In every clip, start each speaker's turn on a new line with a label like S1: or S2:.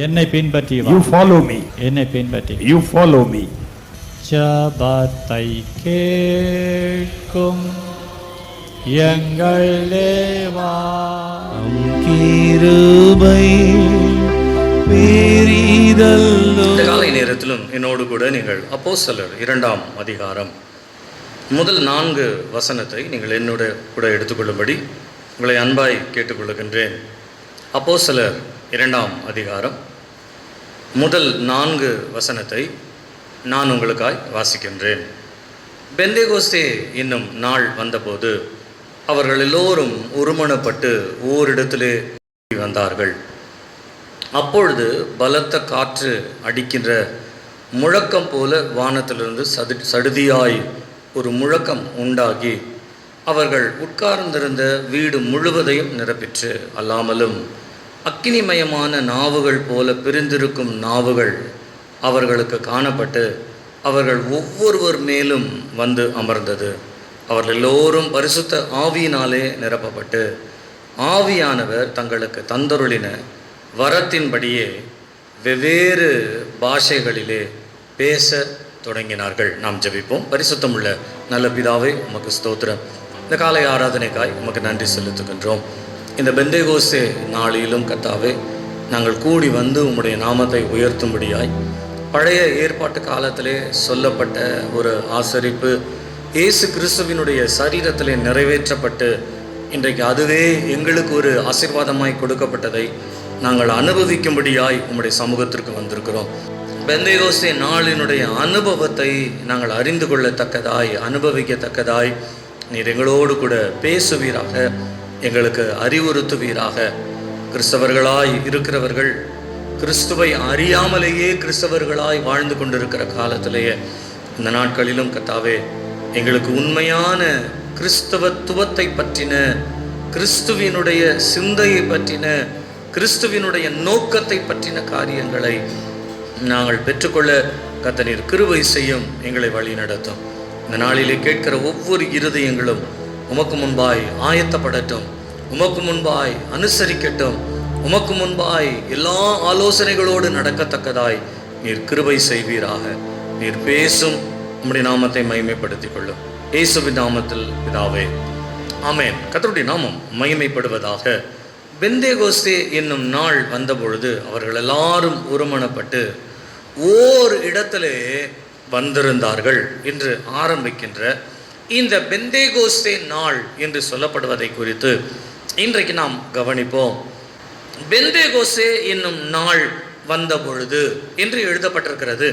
S1: என்னை பின்பற்றி வா.
S2: You follow me.
S1: என்னை பின்பற்றி.
S2: You follow me.
S1: ஜபத்தை கேட்கும் எங்கள் தேவா,
S3: கிருபை பெரிதல்லோ.
S4: இந்த காலை நேரத்திலும் என்னோடு கூட நீங்கள் அப்போஸ்தலர் 2ஆம் அதிகாரம் முதல் 4 வசனத்தை நீங்கள் என்னோட கூட எடுத்துக்கொள்ளும்படி உங்களை அன்பாய் கேட்டுக்கொள்ளுகின்றேன். அப்போஸ்தலர் 2ஆம் அதிகாரம் முதல் 4 வசனத்தை நான் உங்களுக்காய் வாசிக்கின்றேன். பெந்தேகோஸ்தே என்னும் நாள் வந்தபோது அவர்கள் எல்லோரும் ஒருமனப்பட்டு ஓரிடத்திலே வந்தார்கள். அப்பொழுது பலத்த காற்று அடிக்கின்ற முழக்கம் போல வானத்திலிருந்து சடுதியாய் ஒரு முழக்கம் உண்டாகி அவர்கள் உட்கார்ந்திருந்த வீடு முழுவதையும் நிரப்பிற்று. அல்லாமலும் அக்கினிமயமான நாவுகள் போல பிரிந்திருக்கும் நாவுகள் அவர்களுக்கு காணப்பட்டு அவர்கள் ஒவ்வொருவர் மேலும் வந்து அமர்ந்தது. அவர்கள் எல்லோரும் பரிசுத்த ஆவியினாலே நிரப்பப்பட்டு ஆவியானவர் தங்களுக்கு தந்தருளின வரத்தின்படியே வெவ்வேறு பாஷைகளிலே பேச தொடங்கினார்கள். நாம் ஜெபிப்போம். பரிசுத்தமுள்ள நல்ல பிதாவே, உமக்கு ஸ்தோத்திரம். இந்த காலை ஆராதனைக்காய் உமக்கு நன்றி செலுத்துகின்றோம். இந்த பெந்தேகோஸ்தே நாளிலும் கர்த்தாவே, நாங்கள் கூடி வந்து உம்முடைய நாமத்தை உயர்த்தும்படியாய் பழைய ஏற்பாட்டு காலத்திலே சொல்லப்பட்ட ஒரு ஆசரிப்பு இயேசு கிறிஸ்துவினுடைய சரீரத்திலே நிறைவேற்றப்பட்டு இன்றைக்கு அதுவே எங்களுக்கு ஒரு ஆசீர்வாதமாய் கொடுக்கப்பட்டதை நாங்கள் அனுபவிக்கும்படியாய் உம்முடைய சமூகத்திற்கு வந்திருக்கிறோம். பெந்தேகோஸ்தே நாளினுடைய அனுபவத்தை நாங்கள் அறிந்து கொள்ளத்தக்கதாய், அனுபவிக்கத்தக்கதாய் நீர் எங்களோடு கூட பேசுவீராக, எங்களுக்கு அறிவுறுத்துவீராக. கிறிஸ்தவர்களாய் இருக்கிறவர்கள் கிறிஸ்துவை அறியாமலேயே கிறிஸ்தவர்களாய் வாழ்ந்து கொண்டிருக்கிற காலத்திலேயே இந்த நாட்களிலும் கர்த்தாவே, எங்களுக்கு உண்மையான கிறிஸ்தவத்துவத்தை பற்றின, கிறிஸ்துவினுடைய சிந்தையை பற்றின, கிறிஸ்துவினுடைய நோக்கத்தை பற்றின காரியங்களை நாங்கள் பெற்றுக்கொள்ள கர்த்தர் கிருபை செய்யும், எங்களை வழி நடத்தும். இந்த நாளிலே கேட்கிற ஒவ்வொரு இருதயங்களும் உமக்கு முன்பாய் ஆயத்தப்படட்டும், உமக்கு முன்பாய் அனுசரிக்கட்டும், உமக்கு முன்பாய் எல்லா ஆலோசனைகளோடு நடக்கத்தக்கதாய் நீர் கிருபை செய்வீராக. நீர் பேசும், உம்முடைய நாமத்தை மகிமைப்படுத்திக் கொள்ளும். இயேசுவின் நாமத்தில் பிதாவே, ஆமென். கர்த்தருடைய நாமம் மகிமைப்படுவதாக. பெந்தேகோஸ்தே என்னும் நாள் வந்தபொழுது அவர்கள் எல்லாரும் ஒருமனப்பட்டு ஓர் இடத்திலே வந்திருந்தார்கள் என்று ஆரம்பிக்கின்ற இந்த பெந்தேகோஸ்தே நாள் என்று சொல்லப்படுவதை குறித்து இன்றைக்கு நாம் கவனிப்போம். பெந்தேகோஸ்தே என்னும் நாள் வந்த பொழுது என்று எழுதப்பட்டிருக்கிறது.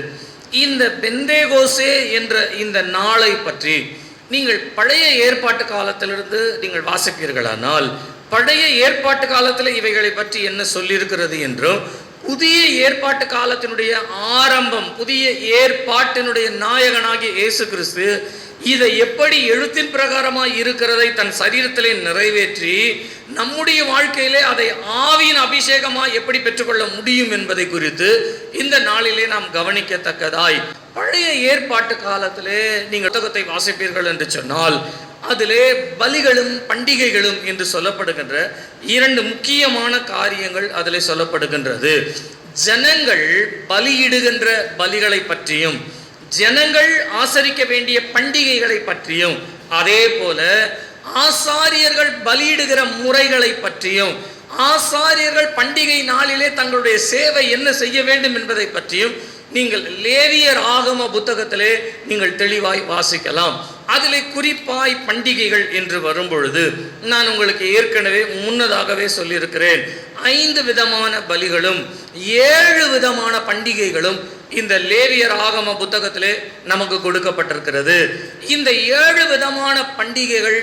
S4: இந்த பெந்தேகோஸ்தே என்ற இந்த நாளை பற்றி நீங்கள் பழைய ஏற்பாட்டு காலத்திலிருந்து நீங்கள் வாசிப்பீர்களானால் பழைய ஏற்பாட்டு காலத்தில் இவைகளை பற்றி என்ன சொல்லியிருக்கிறது என்றும், புதிய ஏற்பாட்டு காலத்தினுடைய ஆரம்பம், புதிய ஏற்பாட்டினுடைய நாயகனாகிய இயேசு கிறிஸ்து இதை எப்படி எழுத்தின் பிரகாரமாய் இருக்கிறதை தன் சரீரத்திலே நிறைவேற்றி நம்முடைய வாழ்க்கையிலே அதை ஆவியின் அபிஷேகமாய் எப்படி பெற்றுக்கொள்ள முடியும் என்பதை குறித்து இந்த நாளிலே நாம் கவனிக்கத்தக்கதாய், பழைய ஏற்பாட்டு காலத்திலே நீங்கள் புத்தகத்தை வாசிப்பீர்கள் என்று சொன்னால் அதிலே பலிகளும் பண்டிகைகளும் என்று சொல்லப்படுகின்ற 2 முக்கியமான காரியங்கள் அதிலே சொல்லப்படுகின்றது. ஜனங்கள் பலியிடுகின்ற பலிகளை பற்றியும், ஜனங்கள் ஆசரிக்க வேண்டிய பண்டிகைகளை பற்றியும், அதே போல ஆசாரியர்கள் பலியிடுகிற முறைகளை பற்றியும், ஆசாரியர்கள் பண்டிகை நாளிலே தங்களுடைய சேவை என்ன செய்ய வேண்டும் என்பதை பற்றியும் நீங்கள் லேவியர் ஆகம புத்தகத்திலே நீங்கள் தெளிவாய் வாசிக்கலாம். அதிலே குறிப்பாய் பண்டிகைகள் என்று வரும்பொழுது நான் உங்களுக்கு ஏற்கனவே முன்னதாகவே சொல்லியிருக்கிறேன். 5 விதமான பலிகளும் 7 விதமான பண்டிகைகளும் இந்த லேவியர் ஆகம புத்தகத்திலே நமக்கு கொடுக்கப்பட்டிருக்கிறது. இந்த 7 விதமான பண்டிகைகள்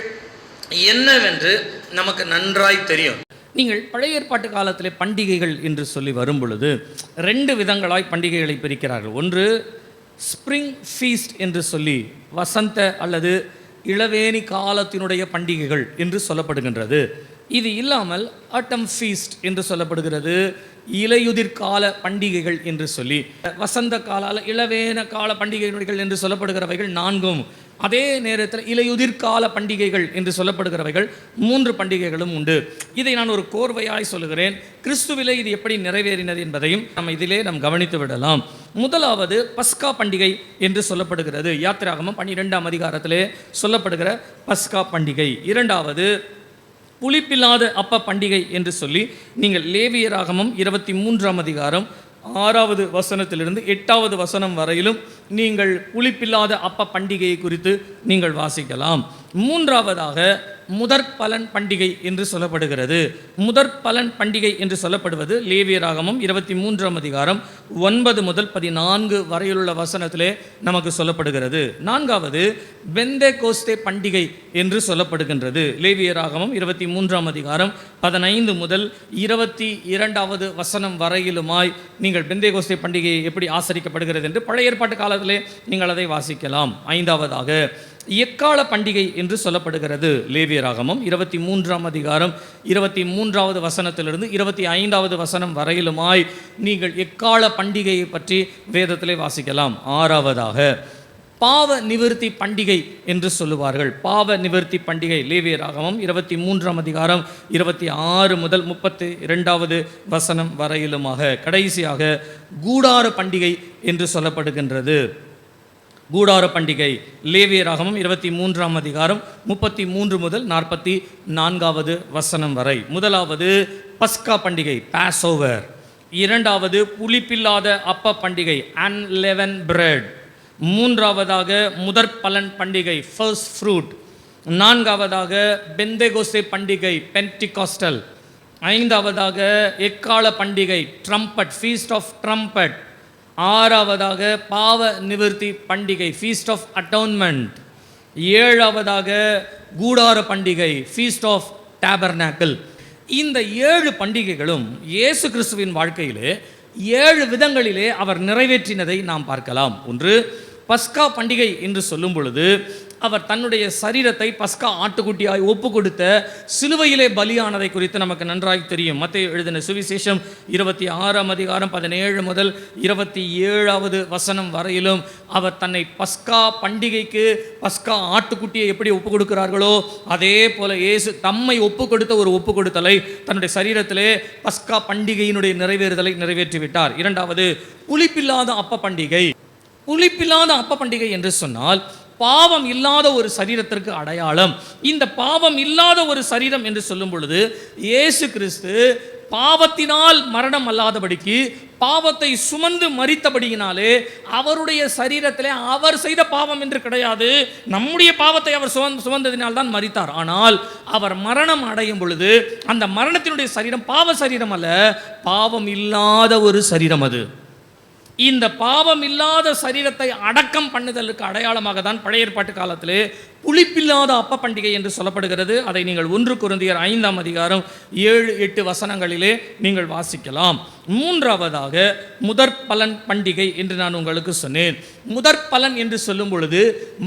S4: என்னவென்று நமக்கு நன்றாய் தெரியும். நீங்கள் பழைய ஏற்பாட்டு காலத்திலே பண்டிகைகள் என்று சொல்லி வரும் பொழுது 2 விதங்களாய் பண்டிகைகளை பிரிக்கிறார்கள். ஒன்று ஸ்ப்ரிங் ஃபீஸ்ட் என்று சொல்லி வசந்த அல்லது இளவேனி காலத்தினுடைய பண்டிகைகள் என்று சொல்லப்படுகின்றது. இது இல்லாமல் ஆட்டம் ஃபீஸ்ட் என்று சொல்லப்படுகிறது. இலையுதிர் கால பண்டிகைகள் என்று சொல்லி வசந்த கால இளவேன கால பண்டிகைகள் என்று சொல்லப்படுகிறவைகள் 4
S2: அதே நேரத்தில் இலையுதிர்கால பண்டிகைகள் என்று சொல்லப்படுகிறவைகள் 3 பண்டிகைகளும் உண்டு. இதை நான் ஒரு கோர்வையாய் சொல்லுகிறேன். கிறிஸ்துவிலே இது எப்படி நிறைவேறினது என்பதையும் நாம் கவனித்து விடலாம். முதலாவது பஸ்கா பண்டிகை என்று சொல்லப்படுகிறது. யாத்திராகமம் 12ஆம் அதிகாரத்திலே சொல்லப்படுகிற பஸ்கா பண்டிகை. இரண்டாவது புளிப்பில்லாத அப்ப பண்டிகை என்று சொல்லி நீங்கள் லேவியராகமம் 23ஆம் அதிகாரம் 6வது வசனத்திலிருந்து 8வது வசனம் வரையிலும் நீங்கள் புளிப்பில்லாத அப்ப பண்டிகையை குறித்து நீங்கள் வாசிக்கலாம். மூன்றாவதாக முதற்பலன் பண்டிகை என்று சொல்லப்படுகிறது. முதற்பலன் பண்டிகை என்று சொல்லப்படுவது லேவியராகமம் 23ஆம் அதிகாரம் 9 முதல் 14 வரையிலுள்ள வசனத்திலே நமக்கு சொல்லப்படுகிறது. நான்காவது பெந்தேகோஸ்தே பண்டிகை என்று சொல்லப்படுகின்றது. லேவியராகமம் 23ஆம் அதிகாரம் 15 முதல் 22வது வசனம் வரையிலுமாய் நீங்கள் பெந்தேகோஸ்தே பண்டிகையை எப்படி ஆசரிக்கப்படுகிறது என்று பழைய ஏற்பாட்டு காலத்திலே நீங்கள் அதை வாசிக்கலாம். ஐந்தாவதாக எக்கால பண்டிகை என்று சொல்லப்படுகிறது. லேவியராகமம் 23ஆம் அதிகாரம் 23வது வசனத்திலிருந்து 25வது வசனம் வரையிலுமாய் நீங்கள் எக்கால பண்டிகையை பற்றி வேதத்திலே வாசிக்கலாம். ஆறாவதாக பாவ நிவர்த்தி பண்டிகை என்று சொல்லுவார்கள். பாவ நிவர்த்தி பண்டிகை லேவியராகமம் 23ஆம் அதிகாரம் 26 முதல் 32வது வசனம் வரையிலுமாக. கடைசியாக கூடார பண்டிகை என்று சொல்லப்படுகின்றது. கூடார பண்டிகை லேவியராகமம் 23ஆம் அதிகாரம் 33 முதல் 44வது வசனம் வரை. முதலாவது பஸ்கா பண்டிகை பாஸ் ஓவர். இரண்டாவது புளிப்பில்லாத அப்ப பண்டிகை அன்லெவன் பிரெட். மூன்றாவதாக முதற்பலன் பண்டிகை ஃபர்ஸ்ட் ஃப்ரூட். நான்காவதாக பெந்தேகோஸ்தே பண்டிகை பென்டிகாஸ்டல். ஐந்தாவதாக எக்கால பண்டிகை ட்ரம்பட் ஃபீஸ்ட் ஆஃப் ட்ரம்பட். ஆறாவதாக பாவ நிவர்த்தி பண்டிகை ஃபீஸ்ட் ஆஃப் அட்டோன்மெண்ட். ஏழாவதாக கூடார பண்டிகை ஃபீஸ்ட் ஆஃப் டேபர்னாக்கிள். இந்த 7 பண்டிகைகளும் இயேசு கிறிஸ்துவின் வாழ்க்கையிலே 7 விதங்களிலே அவர் நிறைவேற்றினதை நாம் பார்க்கலாம். ஒன்று, பஸ்கா பண்டிகை என்று சொல்லும் பொழுது அவர் தன்னுடைய சரீரத்தை பஸ்கா ஆட்டுக்குட்டியாய் ஒப்பு கொடுத்த சிலுவையிலே பலியானதை குறித்து நமக்கு நன்றாக தெரியும். மத்தேயு எழுதின சுவிசேஷம் 26ஆம் அதிகாரம் 17 முதல் 27வது வசனம் வரையிலும் அவர் தன்னை பஸ்கா பண்டிகைக்கு பஸ்கா ஆட்டுக்குட்டியை எப்படி ஒப்பு கொடுக்கிறார்களோ அதே போல இயேசு தம்மை ஒப்பு கொடுத்த ஒரு ஒப்பு கொடுத்தலை தன்னுடைய சரீரத்திலே பஸ்கா பண்டிகையினுடைய நிறைவேறுதலை நிறைவேற்றிவிட்டார். இரண்டாவது புளிப்பில்லாத அப்ப பண்டிகை. புளிப்பில்லாத அப்ப பண்டிகை என்று சொன்னால் பாவம் இல்லாத ஒரு சரீரத்திற்கு அடையாளம். இந்த பாவம் இல்லாத ஒரு சரீரம் என்று சொல்லும் பொழுது இயேசு கிறிஸ்து பாவத்தினால் மரணம் அல்லாதபடிக்கு பாவத்தை சுமந்து மரித்தபடியினாலே அவருடைய சரீரத்திலே அவர் செய்த பாவம் என்று கிடையாது, நம்முடைய பாவத்தை அவர் சுமந்ததினால்தான் மரித்தார். ஆனால் அவர் மரணம் அடையும் பொழுது அந்த மரணத்தினுடைய சரீரம் பாவ சரீரம் அல்ல, பாவம் இல்லாத ஒரு சரீரம். அது இந்த பாவம் இல்லாத சரீரத்தை அடக்கம் பண்ணுதலுக்கு அடையாளமாக தான் பழைய ஏற்பாட்டு காலத்திலே புளிப்பில்லாத அப்ப பண்டிகை என்று சொல்லப்படுகிறது. அதை நீங்கள் 1 கொரிந்தியர் 5ஆம் அதிகாரம் 7-8 வசனங்களிலே நீங்கள் வாசிக்கலாம். மூன்றாவதாக முதற்பலன் பண்டிகை என்று நான் உங்களுக்கு சொன்னேன். முதற்பலன் என்று சொல்லும் பொழுது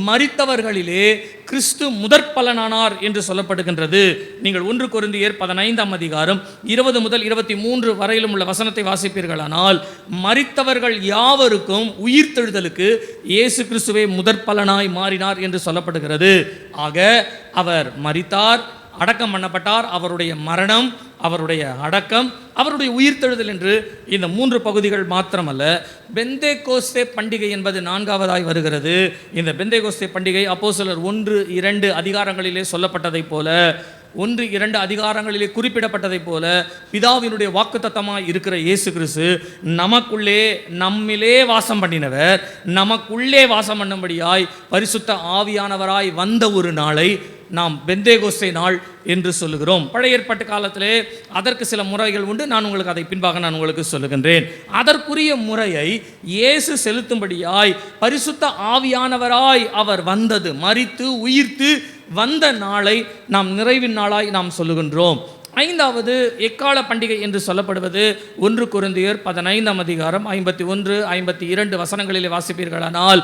S2: மரித்தவர்களிலே கிறிஸ்து முதற்பலனானார் என்று சொல்லப்படுகின்றது. நீங்கள் 1 கொரிந்தியர் 15ஆம் அதிகாரம் 20 முதல் 23 வரையிலும் உள்ள வசனத்தை வாசிப்பீர்களானால் மரித்தவர்கள் யாவருக்கும் உயிர்த்தெழுதலுக்கு இயேசு கிறிஸ்துவே முதற்பலனாய் மாறினார் என்று சொல்லப்படுகிறது. ஆக அவர் மரித்தார், அடக்கம் பண்ணப்பட்டார், அவருடைய மரணம், அவருடைய அடக்கம், அவருடைய உயிர்த்தெழுதல் என்று இந்த 3 பகுதிகள் மாத்திரமல்ல, பெந்தேகோஸ்தே பண்டிகை என்பது 4ஆவதாய் வருகிறது. இந்த பெந்தேகோஸ்தே பண்டிகை அப்போஸ்தலர் 1-2 அதிகாரங்களிலே சொல்லப்பட்டதைப் போல 1-2 அதிகாரங்களிலே குறிப்பிடப்பட்டதைப் போல பிதாவினுடைய வாக்குத்தத்தமாய் இருக்கிற இயேசு கிறிஸ்து நமக்குள்ளே நம்மிலே வாசம் பண்ணினவர், நமக்குள்ளே வாசம் பண்ணும்படியாய் பரிசுத்த ஆவியானவராய் வந்த ஒரு நாளை நாம் பெந்தேகோஸ்தே நாள் என்று சொல்லுகிறோம். பழைய ஏற்பாட்டு காலத்திலே அதற்கு சில முறைகள் உண்டு. நான் உங்களுக்கு அதை பின்பாக நான் உங்களுக்கு சொல்லுகின்றேன். அதற்குரிய முறையை இயேசு செலுத்தும்படியாய் பரிசுத்த ஆவியானவராய் அவர் வந்தது, மரித்து உயிர்த்து வந்த நாளை நாம் நிறைவின் நாளாய் நாம் சொல்லுகின்றோம். ஐந்தாவது எக்கால பண்டிகை என்று சொல்லப்படுவது 1 கொரிந்தியர் 15ஆம் அதிகாரம் 51-52 வசனங்களிலே வாசிப்பீர்களானால்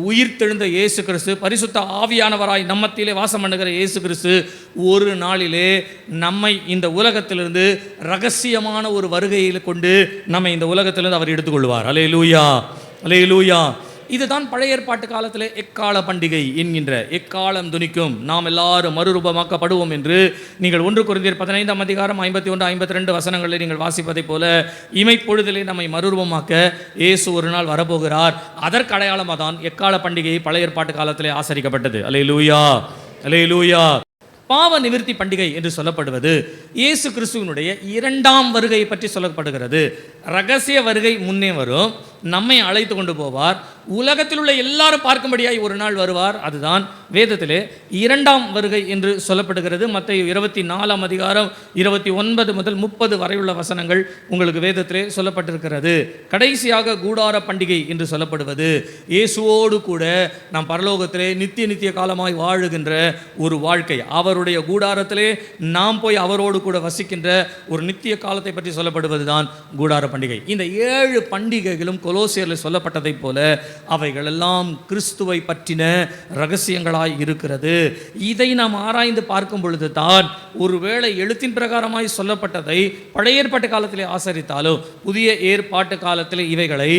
S2: உயிர்த்தெழுந்த இயேசு கிறிஸ்து பரிசுத்த ஆவியானவராய் நம்மத்திலே வாசம் பண்ணுகிற இயேசு கிறிஸ்து ஒரு நாளிலே நம்மை இந்த உலகத்திலிருந்து ரகசியமான ஒரு வருகையில் கொண்டு நம்மை இந்த உலகத்திலிருந்து அவர் எடுத்துக்கொள்வார். அல்லேலூயா, அல்லேலூயா. இதுதான் பழைய ஏற்பாட்டு காலத்தில் எக்கால பண்டிகை என்கின்ற எக்காலம் துணிக்கும் நாம் எல்லாரும் மறுரூபமாக்கப்படுவோம் என்று நீங்கள் 1 கொரிந்தியர் 15ஆம் அதிகாரம் 51 52 வசனங்களில் நீங்கள் வாசிப்பதைப் போல இமைப்பொழுதிலே நம்மை மறுரூபமாக்க இயேசு ஒரு நாள் வரப்போகிறார். அதற்கு அடையாளமாக தான் எக்கால பண்டிகை பழைய ஏற்பாட்டு காலத்திலே ஆசரிக்கப்பட்டது. அல்லேலூயா, அல்லேலூயா. பாவ நிவிர்த்தி பண்டிகை என்று சொல்லப்படுவது இயேசு கிறிஸ்துவினுடைய 2ஆம் வருகை பற்றி சொல்லப்படுகிறது. ரகசிய வருகை முன்னே வரும், நம்மை அழைத்து கொண்டு போவார், உலகத்தில் உள்ள எல்லாரும் பார்க்கும்படியாய் ஒரு நாள் வருவார். அதுதான் வேதத்திலே 2ஆம் வருகை என்று சொல்லப்படுகிறது. மத்தேயு 24ஆம் அதிகாரம் 29 முதல் 30 வரையுள்ள வசனங்கள் உங்களுக்கு வேதத்திலே சொல்லப்பட்டிருக்கிறது. கடைசியாக கூடார பண்டிகை என்று சொல்லப்படுவது இயேசுவோடு கூட நாம் பரலோகத்திலே நித்திய காலமாய் வாழுகின்ற ஒரு வாழ்க்கை. அவருடைய கூடாரத்திலே நாம் போய் அவரோடு கூட வசிக்கின்ற ஒரு நித்திய காலத்தை பற்றி சொல்லப்படுவது தான் கூடார பண்டிகை. இந்த 7 பண்டிகைகளும் கொலோசியரில் சொல்லப்பட்டதைப் போல அவைகளெல்லாம் கிறிஸ்துவை பற்றின ரகசியங்களாய் இருக்கிறது. இதை நாம் ஆராய்ந்து பார்க்கும் பொழுது தான் ஒருவேளை எழுத்தின் பிரகாரமாய் சொல்லப்பட்டதை பழைய ஏற்பாட்டு காலத்திலே ஆசரித்தாலும் புதிய ஏற்பாட்டு காலத்தில் இவைகளை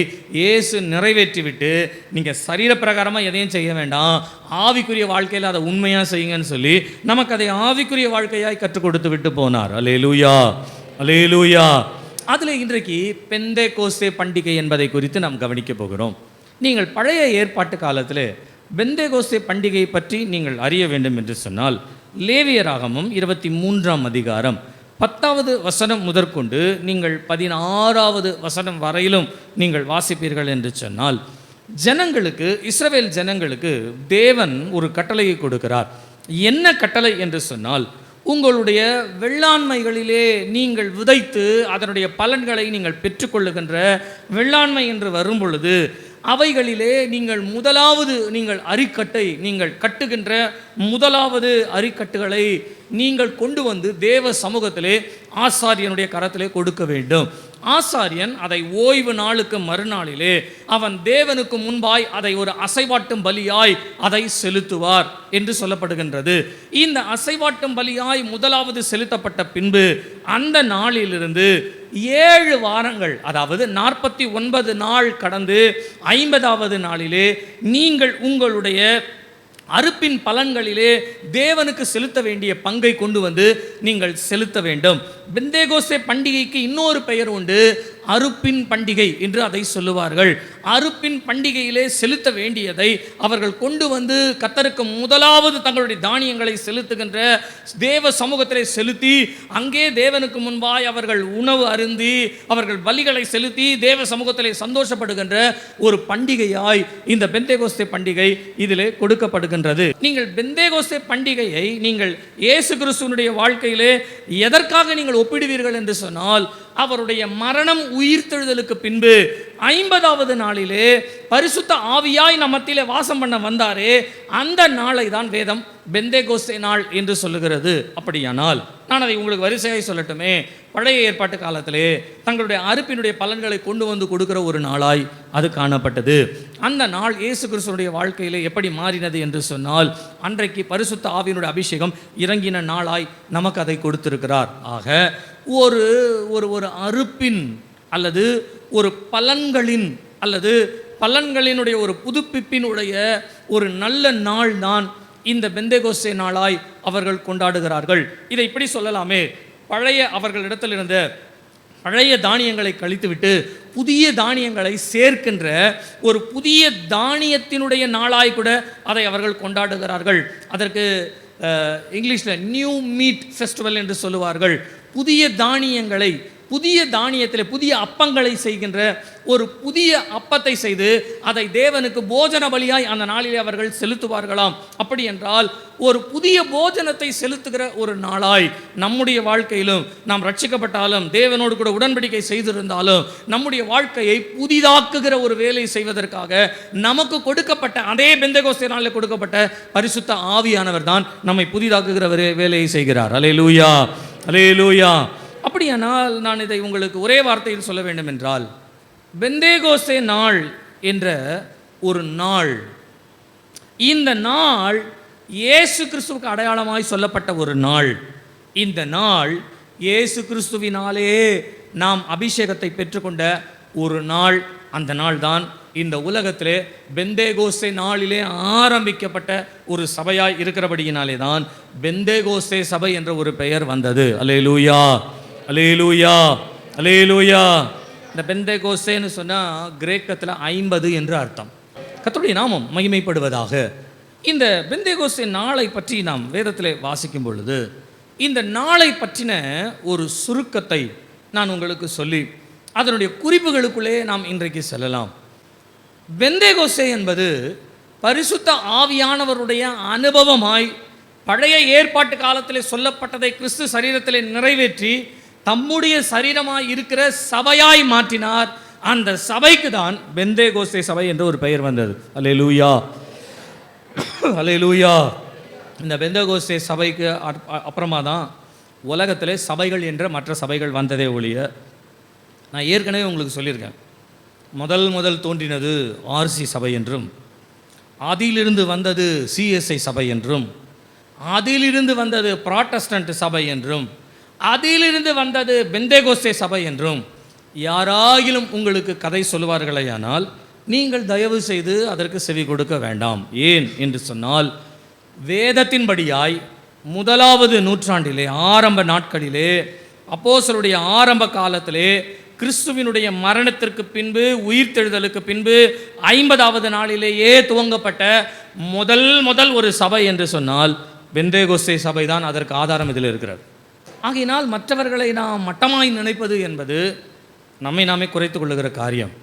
S2: இயேசு நிறைவேற்றிவிட்டு நீங்கள் சரீர பிரகாரமாக எதையும் செய்ய வேண்டாம், ஆவிக்குரிய வாழ்க்கையில் அதை உண்மையாக செய்யுங்கன்னு சொல்லி நமக்கு அதை ஆவிக்குரிய வாழ்க்கையாய் கற்றுக் கொடுத்து விட்டு போனார். அல்லேலூயா, அல்லேலூயா. அதில் இன்றைக்கு பெந்தேகோஸ்தே பண்டிகை என்பதை குறித்து நாம் கவனிக்க போகிறோம். நீங்கள் பழைய ஏற்பாட்டு காலத்தில் பெந்தேகோஸ்தே பண்டிகை பற்றி நீங்கள் அறிய வேண்டும் என்று சொன்னால் லேவியராகமம் 23ஆம் அதிகாரம் 10வது வசனம் முதற்கொண்டு நீங்கள் 16வது வசனம் வரையிலும் நீங்கள் வாசிப்பீர்கள் என்று சொன்னால், ஜனங்களுக்கு, இஸ்ரவேல் ஜனங்களுக்கு தேவன் ஒரு கட்டளையை கொடுக்கிறார். என்ன கட்டளை என்று சொன்னால், உங்களுடைய வெள்ளாண்மைகளிலே நீங்கள் விதைத்து அதனுடைய பலன்களை நீங்கள் பெற்றுக்கொள்ளுகின்ற வெள்ளாண்மை என்று வரும் பொழுது அவைகளிலே நீங்கள் அரிக்கட்டை நீங்கள் கட்டுகின்ற முதலாவது அரிக்கட்டுகளை நீங்கள் கொண்டு வந்து தேவ சமூகத்திலே ஆசாரியனுடைய கரத்திலே கொடுக்க வேண்டும். ஆசாரியன் அதை ஓய்வு நாளுக்கு மறுநாளிலே அவன் தேவனுக்கு முன்பாய் அதை ஒரு அசைவாட்டும் பலியாய் அதை செலுத்துவார் என்று சொல்லப்படுகின்றது. இந்த அசைவாட்டும் பலியாய் முதலாவது செலுத்தப்பட்ட பின்பு அந்த நாளிலிருந்து 7 வாரங்கள், அதாவது 49 நாள் கடந்து 50வது நாளிலே நீங்கள் உங்களுடைய அறுப்பின் பலன்களிலே தேவனுக்கு செலுத்த வேண்டிய பங்கை கொண்டு வந்து நீங்கள் செலுத்த வேண்டும். பெந்தேகோஸ்தே பண்டிகைக்கு இன்னொரு பெயர் உண்டு, அறுப்பின் பண்டிகை என்று அதை சொல்லுவார்கள். அறுப்பின் பண்டிகையிலே செலுத்த வேண்டியதை அவர்கள் கொண்டு வந்து கர்த்தருக்கு முதலாவது தங்களுடைய தானியங்களை செலுத்துகின்ற தேவ சமூகத்திலே செலுத்தி அங்கே தேவனுக்கு முன்பாய் அவர்கள் உணவு அருந்தி அவர்கள் பலிகளை செலுத்தி தேவ சமூகத்திலே சந்தோஷப்படுகின்ற ஒரு பண்டிகையாய் இந்த பெந்தேகோஸ்தே பண்டிகை இதிலே கொடுக்கப்படுகின்றது. நீங்கள் பெந்தேகோஸ்தே பண்டிகையை நீங்கள் இயேசு கிறிஸ்துவினுடைய வாழ்க்கையிலே எதற்காக நீங்கள் ஒப்பிடுவீர்கள் என்று சொன்னால், அவருடைய மரணம் உயிர்த்தெழுதலுக்கு பின்பு 50வது நாளிலே பரிசுத்த ஆவியாய் நம் மத்தியிலே வாசம் பண்ண வந்தாரே, அந்த நாளை தான் வேதம் பெந்தேகோஸ்தே நாள் என்று சொல்லுகிறது. அப்படியானால் நான் அதை உங்களுக்கு வரிசையாய் சொல்லட்டுமே. பழைய ஏற்பாட்டு காலத்திலே தங்களுடைய அறுப்பினுடைய பலன்களை கொண்டு வந்து கொடுக்கிற ஒரு நாளாய் அது காணப்பட்டது. அந்த நாள் இயேசு கிறிஸ்துவினுடைய வாழ்க்கையிலே எப்படி மாறினது என்று சொன்னால், அன்றைக்கு பரிசுத்த ஆவியினுடைய அபிஷேகம் இறங்கின நாளாய் நமக்கு அதை கொடுத்திருக்கிறார். ஆக ஒரு ஒரு அறுப்பின் அல்லது ஒரு பலன்களின் அல்லது பலன்களினுடைய ஒரு புதுப்பிப்பினுடைய ஒரு நல்ல நாள் தான் இந்த பெந்தேகோஸ்தே நாளாய் அவர்கள் கொண்டாடுகிறார்கள். இதை இப்படி சொல்லலாமே, பழைய அவர்களிடத்தில் இருந்த பழைய தானியங்களை கழித்துவிட்டு புதிய தானியங்களை சேர்க்கின்ற ஒரு புதிய தானியத்தினுடைய நாளாய் கூட அதை அவர்கள் கொண்டாடுகிறார்கள். அதற்கு இங்கிலீஷில் நியூ மீட் ஃபெஸ்டிவல் என்று சொல்லுவார்கள். புதிய தானியங்களை, புதிய தானியத்தில் புதிய அப்பங்களை செய்கின்ற ஒரு புதிய அப்பத்தை செய்து அதை தேவனுக்கு போஜன பலியாய் அந்த நாளிலே அவர்கள் செலுத்துவார்களாம். அப்படி என்றால் ஒரு புதிய போஜனத்தை செலுத்துகிற ஒரு நாளாய் நம்முடைய வாழ்க்கையிலும், நாம் ரட்சிக்கப்பட்டாலும் தேவனோடு கூட உடன்படிக்கை செய்திருந்தாலும் நம்முடைய வாழ்க்கையை புதிதாக்குகிற ஒரு வேலை செய்வதற்காக நமக்கு கொடுக்கப்பட்ட அதே பெந்தேகோஸ்தே நாளில் கொடுக்கப்பட்ட பரிசுத்த ஆவியானவர் தான் நம்மை புதிதாக்குகிற வேலையை செய்கிறார். அல்லேலூயா, அல்லேலூயா. அப்படியானால் நான் இதை உங்களுக்கு ஒரே வார்த்தையில் சொல்ல வேண்டும் என்றால், பெந்தேகோஸ்தே நாள் என்ற ஒரு நாள், இந்த நாள் இயேசு கிறிஸ்துவுக்கு அடையாளமாய் சொல்லப்பட்ட ஒரு நாள். இந்த நாள் இயேசு கிறிஸ்துவினாலே நாம் அபிஷேகத்தை பெற்றுக்கொண்ட ஒரு நாள், அந்த நாள் தான் இந்த உலகத்திலே பெந்தேகோஸ்தே நாளிலே ஆரம்பிக்கப்பட்ட ஒரு சபையாய் இருக்கிறபடியினாலே தான் பெந்தேகோஸ்தே சபை என்ற ஒரு பெயர் வந்தது. அல்லேலூயா, அல்லேலூயா, அல்லேலூயா. இந்த பெந்தேகோஸ்தேன்னு சொன்னால் கிரேக்கத்தில் 50 என்று அர்த்தம். கர்த்தருடைய நாமம் மகிமைப்படுவதாக. இந்த பெந்தேகோஸ்தே நாளை பற்றி நாம் வேதத்திலே வாசிக்கும் பொழுது இந்த நாளை பற்றின ஒரு சுருக்கத்தை நான் உங்களுக்கு சொல்லி அதனுடைய குறிப்புகளுக்குள்ளே நாம் இன்றைக்கு செல்லலாம். பெந்தேகோஸ்தே என்பது பரிசுத்த ஆவியானவருடைய அனுபவமாய் பழைய ஏற்பாட்டு காலத்திலே சொல்லப்பட்டதை கிறிஸ்து சரீரத்திலே நிறைவேற்றி தம்முடைய சரீரமாய் இருக்கிற சபையாய் மாற்றினார். அந்த சபைக்கு தான் பெந்தேகோஸ்தே சபை என்ற ஒரு பெயர் வந்தது. அல்லேலூயா, அல்லேலூயா. இந்த பெந்தேகோஸ்தே சபைக்கு அப்புறமா தான் உலகத்திலே சபைகள் என்ற மற்ற சபைகள் வந்ததே ஒழிய, நான் ஏற்கனவே உங்களுக்கு சொல்லியிருக்கேன், முதல் தோன்றினது ஆர்சி சபை என்றும், அதிலிருந்து வந்தது சிஎஸ்ஐ சபை என்றும், அதிலிருந்து வந்தது புராட்டஸ்டன்ட் சபை என்றும், அதிலிருந்து வந்தது பெந்தேகோஸ்தே சபை என்றும் யாராகிலும் உங்களுக்கு கதை சொல்லுவார்களேயானால் நீங்கள் தயவு செய்து அதற்கு செவி கொடுக்க வேண்டாம். ஏன் என்று சொன்னால், வேதத்தின்படியாய் 1வது நூற்றாண்டிலே, ஆரம்ப நாட்களிலே, அப்போஸ்தலருடைய ஆரம்ப காலத்திலே, கிறிஸ்துவினுடைய மரணத்திற்கு பின்பு, உயிர்த்தெழுதலுக்கு பின்பு 50வது நாளிலேயே துவங்கப்பட்ட முதல் ஒரு சபை என்று சொன்னால் பெந்தேகோஸ்தே சபை தான். அதற்கு ஆதாரம் இதில் இருக்கிறது. ஆகையினால் மற்றவர்களை நாம் மட்டமாய் நினைப்பது என்பது நம்மை நாமே குறைத்து கொள்ளுகிற காரியம்.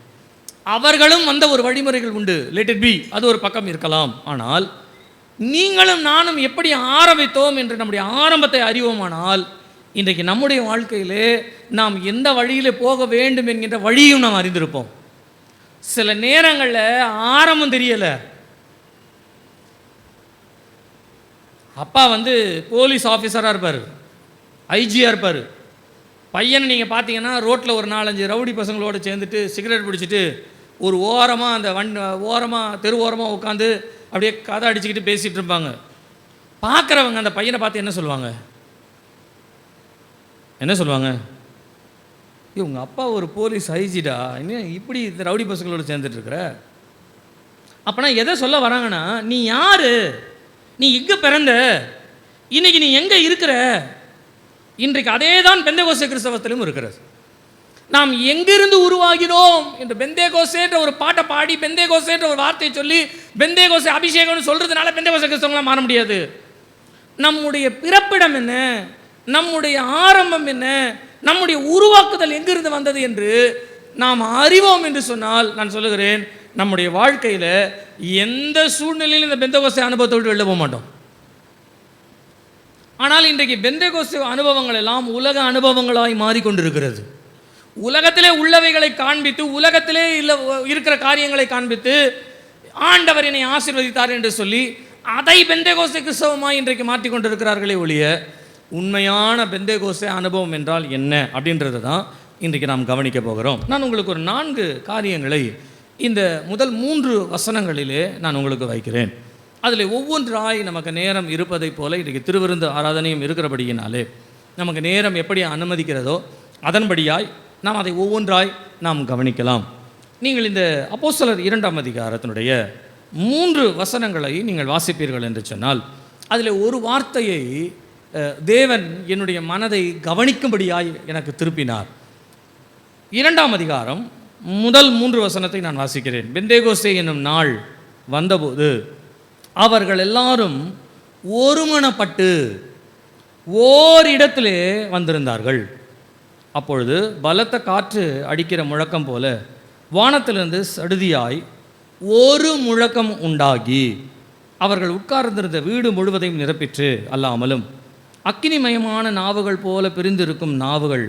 S2: அவர்களும் வந்த ஒரு வழிமுறைகள் உண்டு, லெட் இட் பி, அது ஒரு பக்கம் இருக்கலாம். ஆனால் நீங்களும் நானும் எப்படி ஆரம்பித்தோம் என்று நம்முடைய ஆரம்பத்தை அறிவோமானால் இன்றைக்கு நம்முடைய வாழ்க்கையிலே நாம் எந்த வழியிலே போக வேண்டும் என்கின்ற வழியும் நாம் அறிந்திருப்போம். சில நேரங்களில் ஆரம்பம் தெரியலை. அப்பா போலீஸ் ஆஃபீஸராக இருப்பார், ஐஜியாக இருப்பார். பையனை நீங்கள் பார்த்தீங்கன்னா ரோட்டில் ஒரு 4-5 ரவுடி பசங்களோடு சேர்ந்துட்டு சிகரெட் பிடிச்சிட்டு ஒரு ஓரமாக அந்த தெரு ஓரமாக உட்காந்து அப்படியே கதை அடிச்சுக்கிட்டு பேசிகிட்டு இருப்பாங்க. பார்க்குறவங்க அந்த பையனை பார்த்து என்ன சொல்லுவாங்க? உங்கள் அப்பா ஒரு போலீஸ் ஐஜிடா, இன்னும் இப்படி இந்த ரவுடி பசங்களோடு சேர்ந்துட்டு இருக்கிற. அப்போனா எதை சொல்ல வராங்கன்னா, நீ யார், நீ எங்கே பிறந்த, இன்னைக்கு நீ எங்கே இருக்கிற? இன்றைக்கு அதே தான் பெந்தேகோஸ்தே கிறிஸ்தவத்திலும் இருக்கிறது. நாம் எங்கிருந்து உருவாகினோம் என்று பெந்தேகோஸ்தேன்ற ஒரு பாட்டை பாடி, பெந்தேகோஸ்தேன்ற ஒரு வார்த்தையை சொல்லி, பெந்தேகோஸ்தே அபிஷேகம்னு சொல்கிறதுனால பெந்தேகோஸ்தே கிறிஸ்தவங்களாம் மாற முடியாது. நம்முடைய பிறப்பிடம் என்ன, நம்முடைய ஆரம்பம் என்ன, நம்முடைய உருவாக்குதல் எங்கிருந்து வந்தது என்று நாம் அறிவோம் என்று சொன்னால், நான் சொல்லுகிறேன், நம்முடைய வாழ்க்கையில் எந்த சூழ்நிலையிலும் இந்த பெந்தேகோஸ்தே அனுபவத்தை விட்டு வெளில போக மாட்டோம். ஆனால் இன்றைக்கு பெந்தேகோஸ்தே அனுபவங்கள் எல்லாம் உலக அனுபவங்களாய் மாறிக்கொண்டிருக்கிறது. உலகத்திலே உள்ளவைகளை காண்பித்து, உலகத்திலே இருக்கிற காரியங்களை காண்பித்து, ஆண்டவர் என்னை ஆசீர்வதித்தார் என்று சொல்லி அதை பெந்தேகோஸ்தே கிறிஸ்தவமாய் இன்றைக்கு மாற்றிக்கொண்டிருக்கிறார்களே ஒழிய, உண்மையான பெந்தேகோஸ்தே அனுபவம் என்றால் என்ன அப்படின்றது தான் இன்றைக்கு நாம் கவனிக்க போகிறோம். நான் உங்களுக்கு ஒரு 4 காரியங்களை இந்த முதல் 3 வசனங்களிலே நான் உங்களுக்கு வைக்கிறேன். அதில் ஒவ்வொன்றாய் நமக்கு நேரம் இருப்பதைப் போல இன்றைக்கு திருவிருந்து ஆராதனையும் இருக்கிறபடியினாலே நமக்கு நேரம் எப்படி அனுமதிக்கிறதோ அதன்படியாய் நாம் அதை ஒவ்வொன்றாய் நாம் கவனிக்கலாம். நீங்கள் இந்த அப்போஸ்தலர் 2ஆம் அதிகாரத்தினுடைய 3 வசனங்களை நீங்கள் வாசிப்பீர்கள் என்று சொன்னால், அதில் ஒரு வார்த்தையை தேவன் என்னுடைய மனதை கவனிக்கும்படியாய் எனக்கு திருப்பினார். 2ஆம் அதிகாரம் முதல் 3 வசனத்தை நான் வாசிக்கிறேன். பெந்தேகோஸ்தே என்னும் நாள் வந்தபோது அவர்கள் எல்லாரும் ஒருமனப்பட்டு ஓரிடத்திலே வந்திருந்தார்கள். அப்பொழுது பலத்த காற்று அடிக்கிற முழக்கம் போல வானத்திலிருந்து சடுதியாய் ஒரு முழக்கம் உண்டாகி அவர்கள் உட்கார்ந்திருந்த வீடு முழுவதையும் நிரப்பிற்று. அல்லாமலும் அக்கினிமயமான நாவுகள் போல பிரிந்திருக்கும் நாவுகள்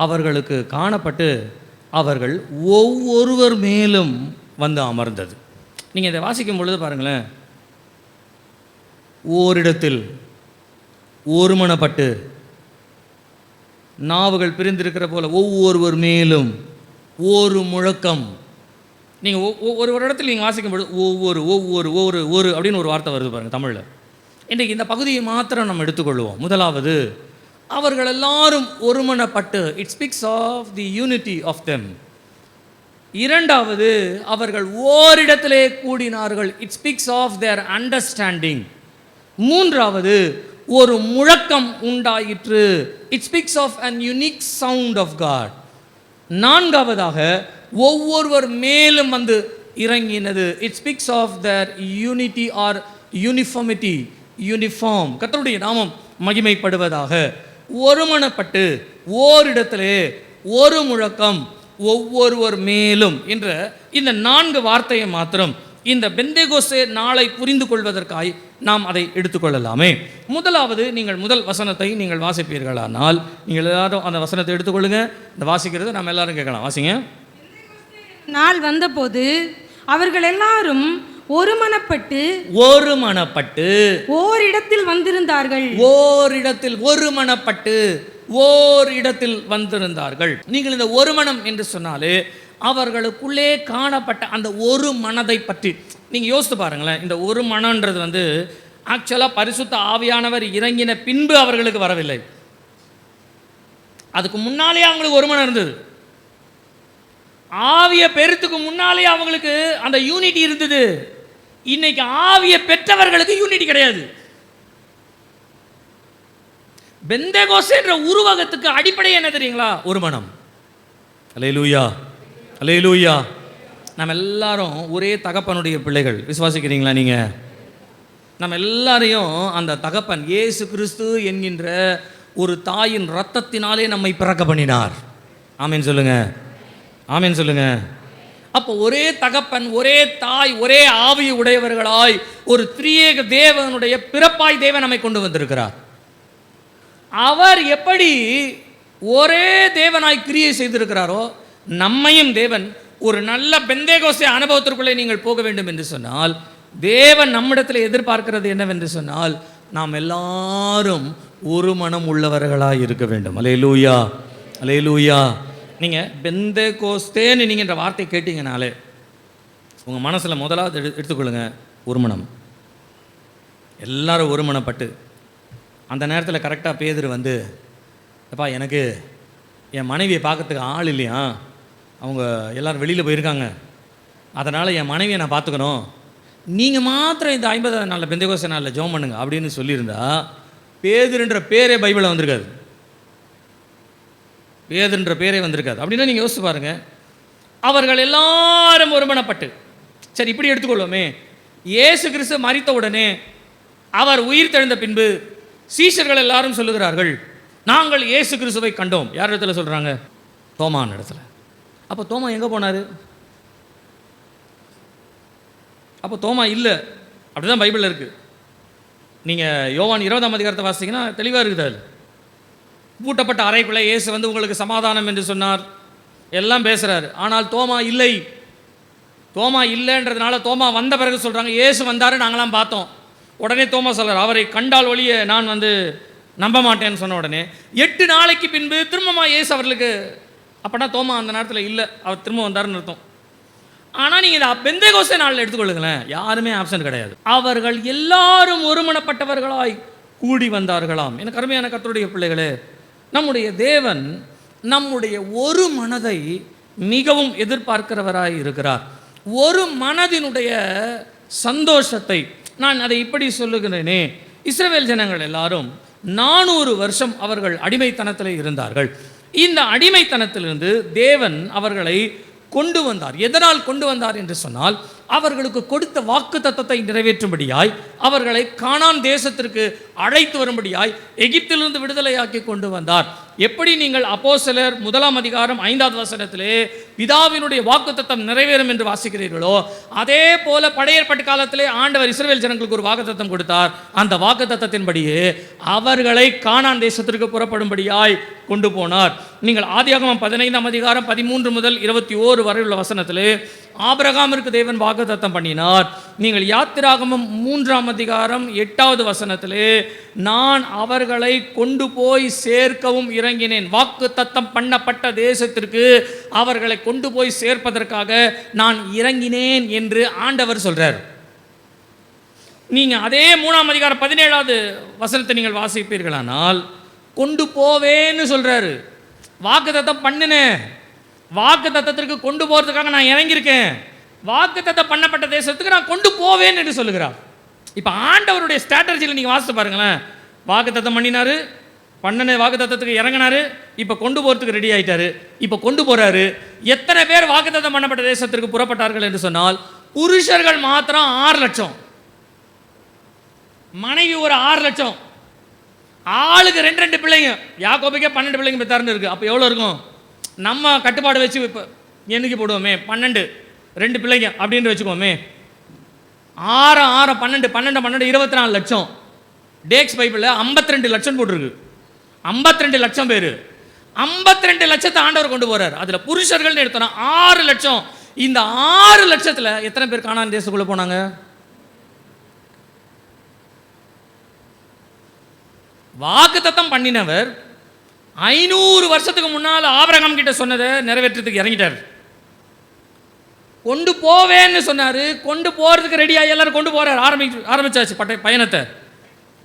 S2: அவர்களுக்கு காணப்பட்டு அவர்கள் ஒவ்வொருவர் மேலும் வந்து அமர்ந்தது. நீங்கள் இதை வாசிக்கும் பொழுது பாருங்களேன், ஓரிடத்தில் ஒருமனப்பட்டு நாவுகள் பிரிந்திருக்கிற போல ஒவ்வொருவர் மேலும் ஒரு முழக்கம். நீங்கள் ஒரு இடத்தில் நீங்கள் வாசிக்கும் பொழுது ஒவ்வொரு ஒவ்வொரு ஒவ்வொரு ஒரு அப்படின்னு ஒரு வார்த்தை வருது பாருங்கள் தமிழில். இன்றைக்கு இந்த பகுதியை மாத்திரம் நம்ம எடுத்துக்கொள்வோம். முதலாவது, அவர்கள் எல்லாரும் ஒருமனப்பட்டு. It speaks of the unity of them. இரண்டாவது, அவர்கள் ஓரிடத்திலே கூடினார்கள். It speaks of their understanding. மூன்றாவது, ஒரு முழக்கம் உண்டாயிற்று. It speaks of an unique sound of God. நான்காவதாக, ஒவ்வொருவர் மேலும் வந்து இறங்கினது. It speaks of their unity or uniformity, uniform. கர்த்தருடைய நாமம் மகிமைப்படுவதாக. ஒருமனப்பட்டு, ஓரிடத்திலே, ஒரு முழக்கம், ஒவ்வொருவர் மேலும் என்ற இந்த 4 வார்த்தையை மாத்திரம் இந்த பெந்தேகோஸ்தே நாளை புரிந்து கொள்வதற்காய் நாம் அதை எடுத்துக்கொள்ளலாமே. முதலாவது, நீங்கள் முதல் வசனத்தை நீங்கள் வாசிப்பீர்களானால், நீங்கள் எல்லாரும் அந்த வசனத்தை எடுத்துக்கொள்ளுங்க. இந்த வாசிக்கிறது நம்ம எல்லாரும் கேட்கலாம். வாசிங்க.
S3: நாள் வந்தபோது அவர்கள் எல்லாரும் ஒருமனப்பட்டு ஓரிடத்தில் வந்திருந்தார்கள். ஓரிடத்தில் வந்திருந்தார்கள். நீங்கள் இந்த ஒரு மனம் என்று சொன்னாலே அவர்களுக்குள்ளே காணப்பட்ட அந்த ஒரு மனதை பற்றி நீங்கள் யோசித்து பாருங்களேன். இந்த ஒரு மனன்றது வந்து ஆக்சுவலாக பரிசுத்த ஆவியானவர் இறங்கின பின்பு அவர்களுக்கு வரவில்லை. அதுக்கு முன்னாலே அவங்களுக்கு ஒரு மனம் இருந்தது. ஆவியை பெருத்துக்கு முன்னாலே அவங்களுக்கு அந்த யூனிட்டி இருந்தது. இன்னைக்கு ஆவியை பெற்றவர்களுக்கு யூனிட்டி கிடையாது. பெந்தேகோஸ்தே என்ற உருவகத்துக்கு அடிப்படை என்ன தெரியுங்களா? ஒரு மனம். அல்லேலூயா, அல்லேலூயா. நம்ம எல்லாரும் ஒரே தகப்பனுடைய பிள்ளைகள். விசுவாசிக்கிறீங்களா நீங்க? நம்ம எல்லாரையும் அந்த தகப்பன் இயேசு கிறிஸ்து என்கின்ற ஒரு தாயின் இரத்தத்தினாலே நம்மை பிறக்க பண்ணினார். ஆமென் சொல்லுங்க, ஆமென் சொல்லுங்க. அப்போ ஒரே தகப்பன், ஒரே தாய், ஒரே ஆவி உடையவர்களாய் ஒரு திரியேக தேவனுடைய பிறப்பாய் தேவன் நம்மை கொண்டு வந்திருக்கிறார். அவர் எப்படி ஒரே தேவனாய் கிரியை செய்திருக்கிறாரோ, நம்மையும் தேவன் ஒரு நல்ல பெந்தேகோஸ்தே அனுபவத்திற்குள்ளே நீங்கள் போக வேண்டும் என்று சொன்னால், தேவன் நம்மிடத்தில் எதிர்பார்க்கிறது என்னவென்று சொன்னால், நாம் எல்லாரும் ஒரு மனம் உள்ளவர்களாக இருக்க வேண்டும். அல்லேலூயா, அல்லேலூயா. நீங்கள் பெந்தேகோஸ்தேன்னு நீங்கள் என்ற வார்த்தை கேட்டீங்கனாலே உங்கள் மனசில் முதலாவது எடுத்துக்கொள்ளுங்க, ஒரு மனம். எல்லாரும் ஒருமனப்பட்டு. அந்த நேரத்தில் கரெக்டாக பேதுரு வந்து, அப்பா எனக்கு என் மனைவியை பார்க்கறதுக்கு ஆள் இல்லையா, அவங்க எல்லோரும் வெளியில் போயிருக்காங்க, அதனால் என் மனைவியை நான் பார்த்துக்கணும், நீங்கள் மாத்திரம் இந்த 50 நாளில் பெந்தேகோஸ்தே நாளில் ஜெபம் பண்ணுங்க அப்படின்னு சொல்லியிருந்தா பேதுருன்ற பேரே பைபிளில் வந்திருக்காது. பேதுருன்ற பேரே வந்திருக்காது. அப்படின்னா நீங்கள் யோசிச்சு பாருங்கள். அவர்கள் எல்லாரும் ஒருமனப்பட்டு. சரி, இப்படி எடுத்துக்கொள்வோமே, இயேசு கிறிஸ்து மரித்த உடனே அவர் உயிர் தெழுந்த பின்பு சீஷர்கள் எல்லாரும் சொல்லுகிறார்கள், நாங்கள் இயேசு கிறிஸ்துவை கண்டோம். யார் இடத்துல சொல்கிறாங்க? தோமான் இடத்துல. அப்போ தோமா எங்கே போனார்? அப்போ தோமா இல்லை. அப்படி தான் பைபிளில் இருக்குது. நீங்கள் யோவான் 20ஆம் அதிகாரத்தை வாசிங்கன்னா தெளிவாக இருக்குது. அதில் பூட்டப்பட்ட அறைக்குள்ளே இயேசு வந்து உங்களுக்கு சமாதானம் என்று சொன்னார், எல்லாம் பேசுகிறார். ஆனால் தோமா இல்லை. தோமா இல்லைன்றதுனால தோமா வந்த பிறகு சொல்கிறாங்க, இயேசு வந்தார், நாங்களாம் பார்த்தோம். உடனே தோமா சொல்கிறார், அவரை கண்டால் ஒழிய நான் வந்து நம்ப மாட்டேன்னு சொன்ன உடனே 8 நாளைக்கு பின்பு திரும்பமா இயேசு அவர்களுக்கு. அப்போனா தோமா அந்த நேரத்தில் இல்லை, அவர் திரும்ப வந்தாருன்னு அர்த்தம். ஆனால் நீங்கள் இதை பெந்தேகோஸ்தே நாளில் எடுத்துக்கொள்ளுங்களேன், யாருமே ஆப்சன்ட் கிடையாது. அவர்கள் எல்லாரும் ஒருமனப்பட்டவர்களாய் கூடி வந்தார்களாம். எனக்கு அருமையான கர்த்தருடைய பிள்ளைகளே, நம்முடைய தேவன் நம்முடைய ஒரு மனதை மிகவும் எதிர்பார்க்கிறவராய் இருக்கிறார். ஒரு மனதினுடைய சந்தோஷத்தை நான் அதை இப்படி சொல்லுகிறேனே, இஸ்ரவேல் ஜனங்கள் எல்லாரும் 400 வருஷம் அவர்கள் அடிமைத்தனத்தில் இருந்தார்கள். இந்த அடிமைத்தனத்திலிருந்து தேவன் அவர்களை கொண்டு வந்தார். எதனால் கொண்டு வந்தார் என்று சொன்னால், அவர்களுக்கு கொடுத்த வாக்குத்தத்தத்தை நிறைவேற்றும்படியாய், அவர்களை கானான் தேசத்திற்கு அழைத்து வரும்படியாய் எகிப்திலிருந்து விடுதலையாக்கி கொண்டு வந்தார். எப்படி நீங்கள் அப்போஸ்தலர் 1ஆம் அதிகாரம் 5வது வசனத்திலே பிதாவினுடைய வாக்குத்தத்தம் நிறைவேறும் என்று வாசிக்கிறீர்களோ, அதே போல பழைய ஏற்பாட்டு காலத்திலே ஆண்டவர் இஸ்ரவேல் ஜனங்களுக்கு ஒரு வாக்குத்தத்தம் கொடுத்தார். அந்த வாக்குத்தத்தத்தின்படியே அவர்களை கானான் தேசத்திற்கு புறப்படும்படியாய் கொண்டு போனார். நீங்கள் ஆதியாகமம் 15ஆம் அதிகாரம் 13 முதல் 21 வரை உள்ள வசனத்திலே ஆபிரகாமிற்கு தேவன் வாக்குத்தத்தம் பண்ணினார். நீங்கள் யாத்திராகமம் 3ஆம் அதிகாரம் 8வது வசனத்திலே நான் அவர்களை கொண்டு போய் சேர்க்கவும் இறங்கினேன், வாக்குத்தத்தம் பண்ணப்பட்ட தேசத்திற்கு அவர்களை கொண்டு போய் சேர்ப்பதற்காக நான் இறங்கினேன் என்று ஆண்டவர் சொல்றார். நீங்க அதே 3ஆம் அதிகாரம் 17வது வசனத்தை நீங்கள் வாசிப்பீர்களானால் கொண்டு போவேன்னு சொல்றாரு. வாக்குத்தத்தம் பண்ணினேன்,
S2: வாக்கு தத்தத்திற்கு கொண்டு போகிறதுக்காக நான் இறங்கியிருக்கேன், வாக்கு தத்தம் பண்ணப்பட்ட தேசத்துக்கு நான் கொண்டு போவேன் என்று சொல்லுகிறார். இப்போ ஆண்டவருடைய ஸ்ட்ராட்டஜியில் நீங்கள் வாசித்து பாருங்களேன். வாக்கு தத்தம் பண்ணினாரு, பண்ணன வாக்கு தத்தத்துக்கு இறங்கினாரு, இப்போ கொண்டு போகிறதுக்கு ரெடி ஆகிட்டாரு, இப்போ கொண்டு போகிறாரு. எத்தனை பேர் வாக்கு தத்தம் பண்ணப்பட்ட தேசத்திற்கு புறப்பட்டார்கள் என்று சொன்னால் புருஷர்கள் மாத்திரம் 6 லட்சம், மனைவி ஒரு 6 லட்சம், ஆளுக்கு 2 பிள்ளைங்க. யாக்கோபுக்கே 12 பிள்ளைங்க பெற்றாருன்னு இருக்குது. அப்போ எவ்வளோ இருக்கும்? நம்ம கட்டுப்பாடு வச்சு இப்போ எண்ணிக்கை போடுவோமே, 12, 2 பிள்ளைங்க அப்படின்னு வச்சுக்கோமே. 6 6 12 12 12 24 லட்சம். டேக்ஸ் பைபிளில் 52 லட்சம் போட்டிருக்கு. 52 லட்சம் பேர், 52 லட்சத்தை ஆண்டவர் கொண்டு போறார். அதில் புருஷர்கள்னு எடுத்தோன்னா 6 லட்சம். இந்த 6 லட்சத்தில் எத்தனை பேர் கானான் தேசத்துக்குள்ள போனாங்க? வாக்குத்தத்தம் பண்ணினவர் 500 வருஷத்துக்கு முன்னால் ஆபிரகாம் கிட்ட சொன்னதை நிறைவேற்றத்துக்கு இறங்கிட்டார். கொண்டு போவேன்னு சொன்னார், கொண்டு போகிறதுக்கு ரெடியாக எல்லாரும் கொண்டு போகிறார். ஆரம்பிச்சாச்சு பயணத்தை.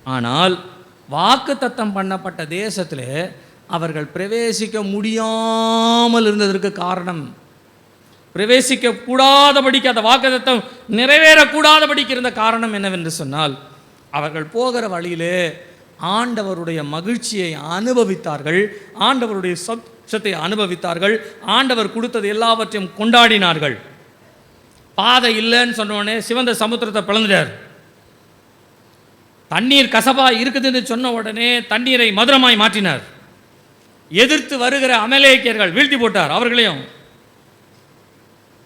S2: ஆனால் வாக்குத்தத்தம் பண்ணப்பட்ட தேசத்தில் அவர்கள் பிரவேசிக்க முடியாமல் இருந்ததற்கு காரணம், பிரவேசிக்க கூடாதபடிக்கு, அந்த வாக்குத்தத்தம் நிறைவேறக்கூடாதபடிக்கு இருந்த காரணம் என்னவென்று சொன்னால், அவர்கள் போகிற வழியிலே ஆண்டவருடைய மகிழ்ச்சியை அனுபவித்தார்கள், ஆண்டவருடைய சத்தத்தை அனுபவித்தார்கள், ஆண்டவர் கொடுத்தது எல்லாவற்றையும் கொண்டாடினார்கள். பாதை இல்லைன்னு சொன்னோடனே சிவந்த சமுத்திரத்தை பிளந்துட்டார். தண்ணீர் கசப்பா இருக்குதுன்னு சொன்ன உடனே தண்ணீரை மதுரமாய் மாற்றினார். எதிர்த்து வருகிற அமலேக்கியர்கள் வீழ்த்தி போட்டார் அவர்களையும்.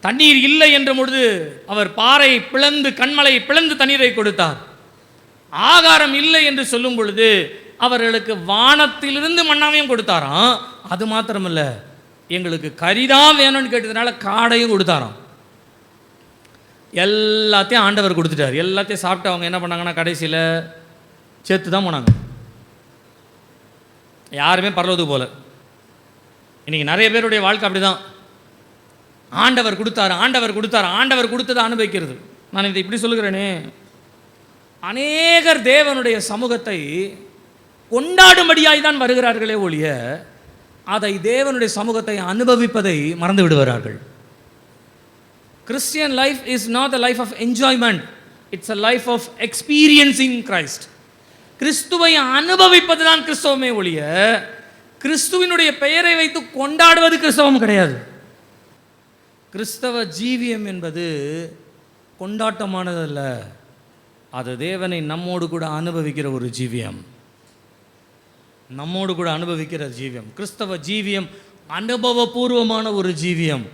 S2: தண்ணீர் இல்லை என்ற பொழுது அவர் பாறை பிளந்து, கண்மலை பிளந்து தண்ணீரை கொடுத்தார். ஆகாரம் இல்லை என்று சொல்லும் பொழுது அவர்களுக்கு வானத்திலிருந்து மண்ணாவையும் கொடுத்தாராம். அது மாத்திரமல்ல, எங்களுக்கு கறிதான் வேணும்னு கேட்டதுனால காடையும் கொடுத்தாராம். எல்லாத்தையும் ஆண்டவர் கொடுத்துட்டார். எல்லாத்தையும் சாப்பிட்டு அவங்க என்ன பண்ணாங்கன்னா கடைசியில் சேர்த்து தான் போனாங்க. யாருமே பரலோகத்துக்கு போல. இன்றைக்கி நிறைய பேருடைய வாழ்க்கை அப்படி தான். ஆண்டவர் கொடுத்தார், ஆண்டவர் கொடுத்தார், ஆண்டவர் கொடுத்ததை அனுபவிக்கிறது. நான் இதை இப்படி சொல்லுகிறேனே, அநேகர் தேவனுடைய சமூகத்தை கொண்டாடும்படியாய் தான் வருகிறார்களே ஒழிய அதை தேவனுடைய சமூகத்தை அனுபவிப்பதை மறந்து விடுகிறார்கள். Christian life is not a life of enjoyment, it's a life of experiencing Christ. கிறிஸ்துவை அனுபவிப்பது தான் கிறிஸ்தவமே ஒழிய கிறிஸ்துவினுடைய பெயரை வைத்து கொண்டாடுவது கிறிஸ்தவம் கிடையாது. கிறிஸ்தவ ஜீவியம் என்பது கொண்டாட்டமானதல்ல, அது தேவனை நம்மோடு கூட அனுபவிக்கிற ஒரு ஜீவியம், நம்மோடு கூட அனுபவிக்கிற ஜீவியம். கிறிஸ்தவ ஜீவியம் அனுபவபூர்வமான ஒரு ஜீவியம்,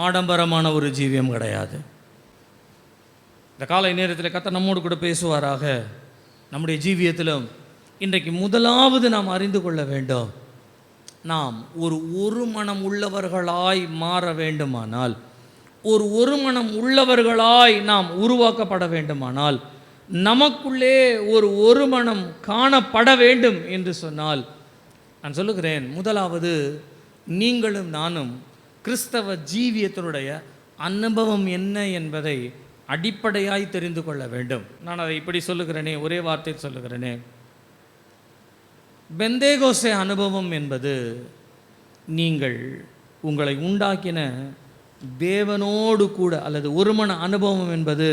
S2: ஆடம்பரமான ஒரு ஜீவியம் கிடையாது. இந்த காலை நேரத்தில் கர்த்தர் நம்மோடு கூட பேசுவாராக. நம்முடைய ஜீவியத்திலும் இன்றைக்கு முதலாவது நாம் அறிந்து கொள்ள வேண்டும், நாம் ஒரு மனம் உள்ளவர்களாய் மாற வேண்டுமானால், ஒரு மனம் உள்ளவர்களாய் நாம் உருவாக்கப்பட வேண்டுமானால், நமக்குள்ளே ஒரு மனம் காணப்பட வேண்டும் என்று சொன்னால், நான் சொல்லுகிறேன், முதலாவது நீங்களும் நானும் கிறிஸ்தவ ஜீவியத்தினுடைய அனுபவம் என்ன என்பதை அடிப்படையாய் தெரிந்து கொள்ள வேண்டும். நான் அதை இப்படி சொல்லுகிறேனே, ஒரே வார்த்தையில் சொல்லுகிறேனே, பெந்தேகோஸ்தே அனுபவம் என்பது நீங்கள் உங்களை உண்டாக்கின தேவனோடு கூட, அல்லது ஒருமன அனுபவம் என்பது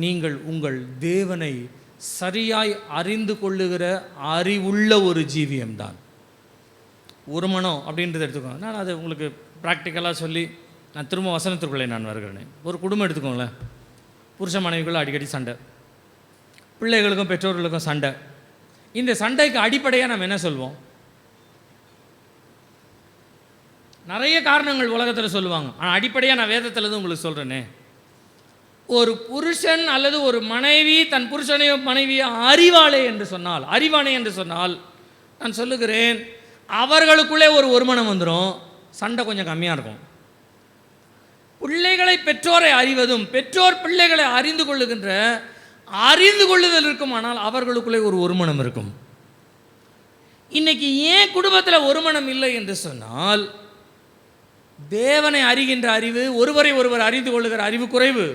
S2: நீங்கள் உங்கள் தேவனை சரியாய் அறிந்து கொள்ளுகிற அறிவுள்ள ஒரு ஜீவியம்தான். ஒரு மனம் அப்படின்றத எடுத்துக்கோங்க. நான் அதை உங்களுக்கு ப்ராக்டிக்கலாக சொல்லி நான் திரும்ப வசனத்திற்குள்ளே நான் வருகிறேன். ஒரு குடும்பம் எடுத்துக்கோங்களேன், புருஷ மனைவிக்குள்ள அடிக்கடி சண்டை, பிள்ளைகளுக்கும் பெற்றோர்களுக்கும் சண்டை. இந்த சண்டைக்கு அடிப்படையாக நம்ம என்ன சொல்வோம்? நிறைய காரணங்கள் உலகத்தில் சொல்லுவாங்க, ஆனால் அடிப்படையாக நான் வேதத்தில் தான் உங்களுக்கு சொல்கிறேனே. ஒரு புருஷன் அல்லது ஒரு மனைவி தன் புருஷனையோ மனைவியோ அறிவாளே என்று சொன்னால் நான் சொல்லுகிறேன், அவர்களுக்குள்ளே ஒரு மனம் வந்துடும், சண்டை கொஞ்சம் கம்மியாக இருக்கும். பிள்ளைகளை பெற்றோரை அறிவதும் பெற்றோர் பிள்ளைகளை அறிந்து கொள்ளுதல் இருக்கும், ஆனால் அவர்களுக்குள்ளே ஒரு மனம் இருக்கும். இன்னைக்கு ஏன் குடும்பத்தில் ஒரு மனம் இல்லை என்று சொன்னால், தேவனை அறிகின்ற அறிவு, ஒருவரை ஒருவர் அறிந்து கொள்ளுகிற அறிவு குறைவு.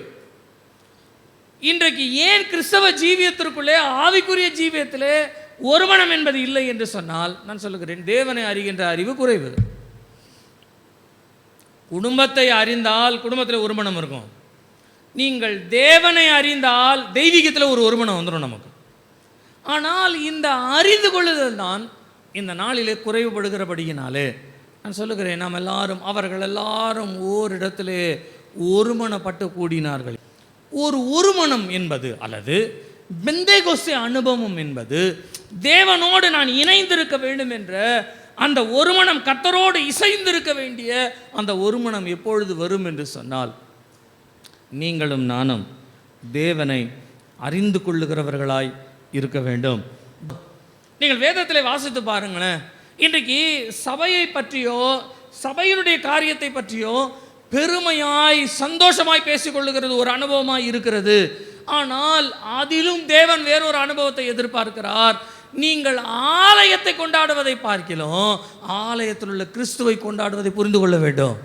S2: இன்றைக்கு ஏன் கிறிஸ்தவ ஜீவியத்திற்குள்ளே, ஆவிக்குரிய ஜீவியத்திலே ஒரு மனம் என்பது இல்லை என்று சொன்னால், நான் சொல்லுகிறேன், தேவனை அறிகின்ற அறிவு குறைவு. குடும்பத்தை அறிந்தால் குடும்பத்தில் ஒரு மனம் இருக்கும். நீங்கள் தேவனை அறிந்தால் தெய்வீகத்தில் ஒரு மனம் வந்துடும் நமக்கு. ஆனால் இந்த அறிந்து கொள்ளுதல் தான் இந்த நாளிலே குறைவுபடுகிறபடியினாலே நான் சொல்லுகிறேன், நாம் எல்லாரும் அவர்கள் எல்லாரும் ஓரிடத்திலே ஒருமனப்பட்டு கூடினார்கள். ஒரு மனம் என்பது அல்லது பெந்தேகோஸ்தே அனுபவம் என்பது தேவனோடு நான் இணைந்திருக்க வேண்டும் என்ற அந்த ஒரு மனம், கர்த்தரோடு இசைந்திருக்க வேண்டிய அந்த ஒரு மனம் எப்பொழுது வரும் என்று சொன்னால், நீங்களும் நானும் தேவனை அறிந்து கொள்ளுகிறவர்களாய் இருக்க வேண்டும். நீங்கள் வேதத்தில் வாசித்து பாருங்களேன். இன்றைக்கு சபையை பற்றியோ சபையினுடைய காரியத்தை பற்றியோ பெருமையாய் சந்தோஷமாய் பேசிக்கொள்ளுகிறது ஒரு அனுபவமாய் இருக்கிறது. ஆனால் அதிலும் தேவன் வேறொரு அனுபவத்தை எதிர்பார்க்கிறார். நீங்கள் ஆலயத்தை கொண்டாடுவதை பார்க்கிறோம், ஆலயத்தில் உள்ள கிறிஸ்துவை கொண்டாடுவதை புரிந்து கொள்ள வேண்டும்.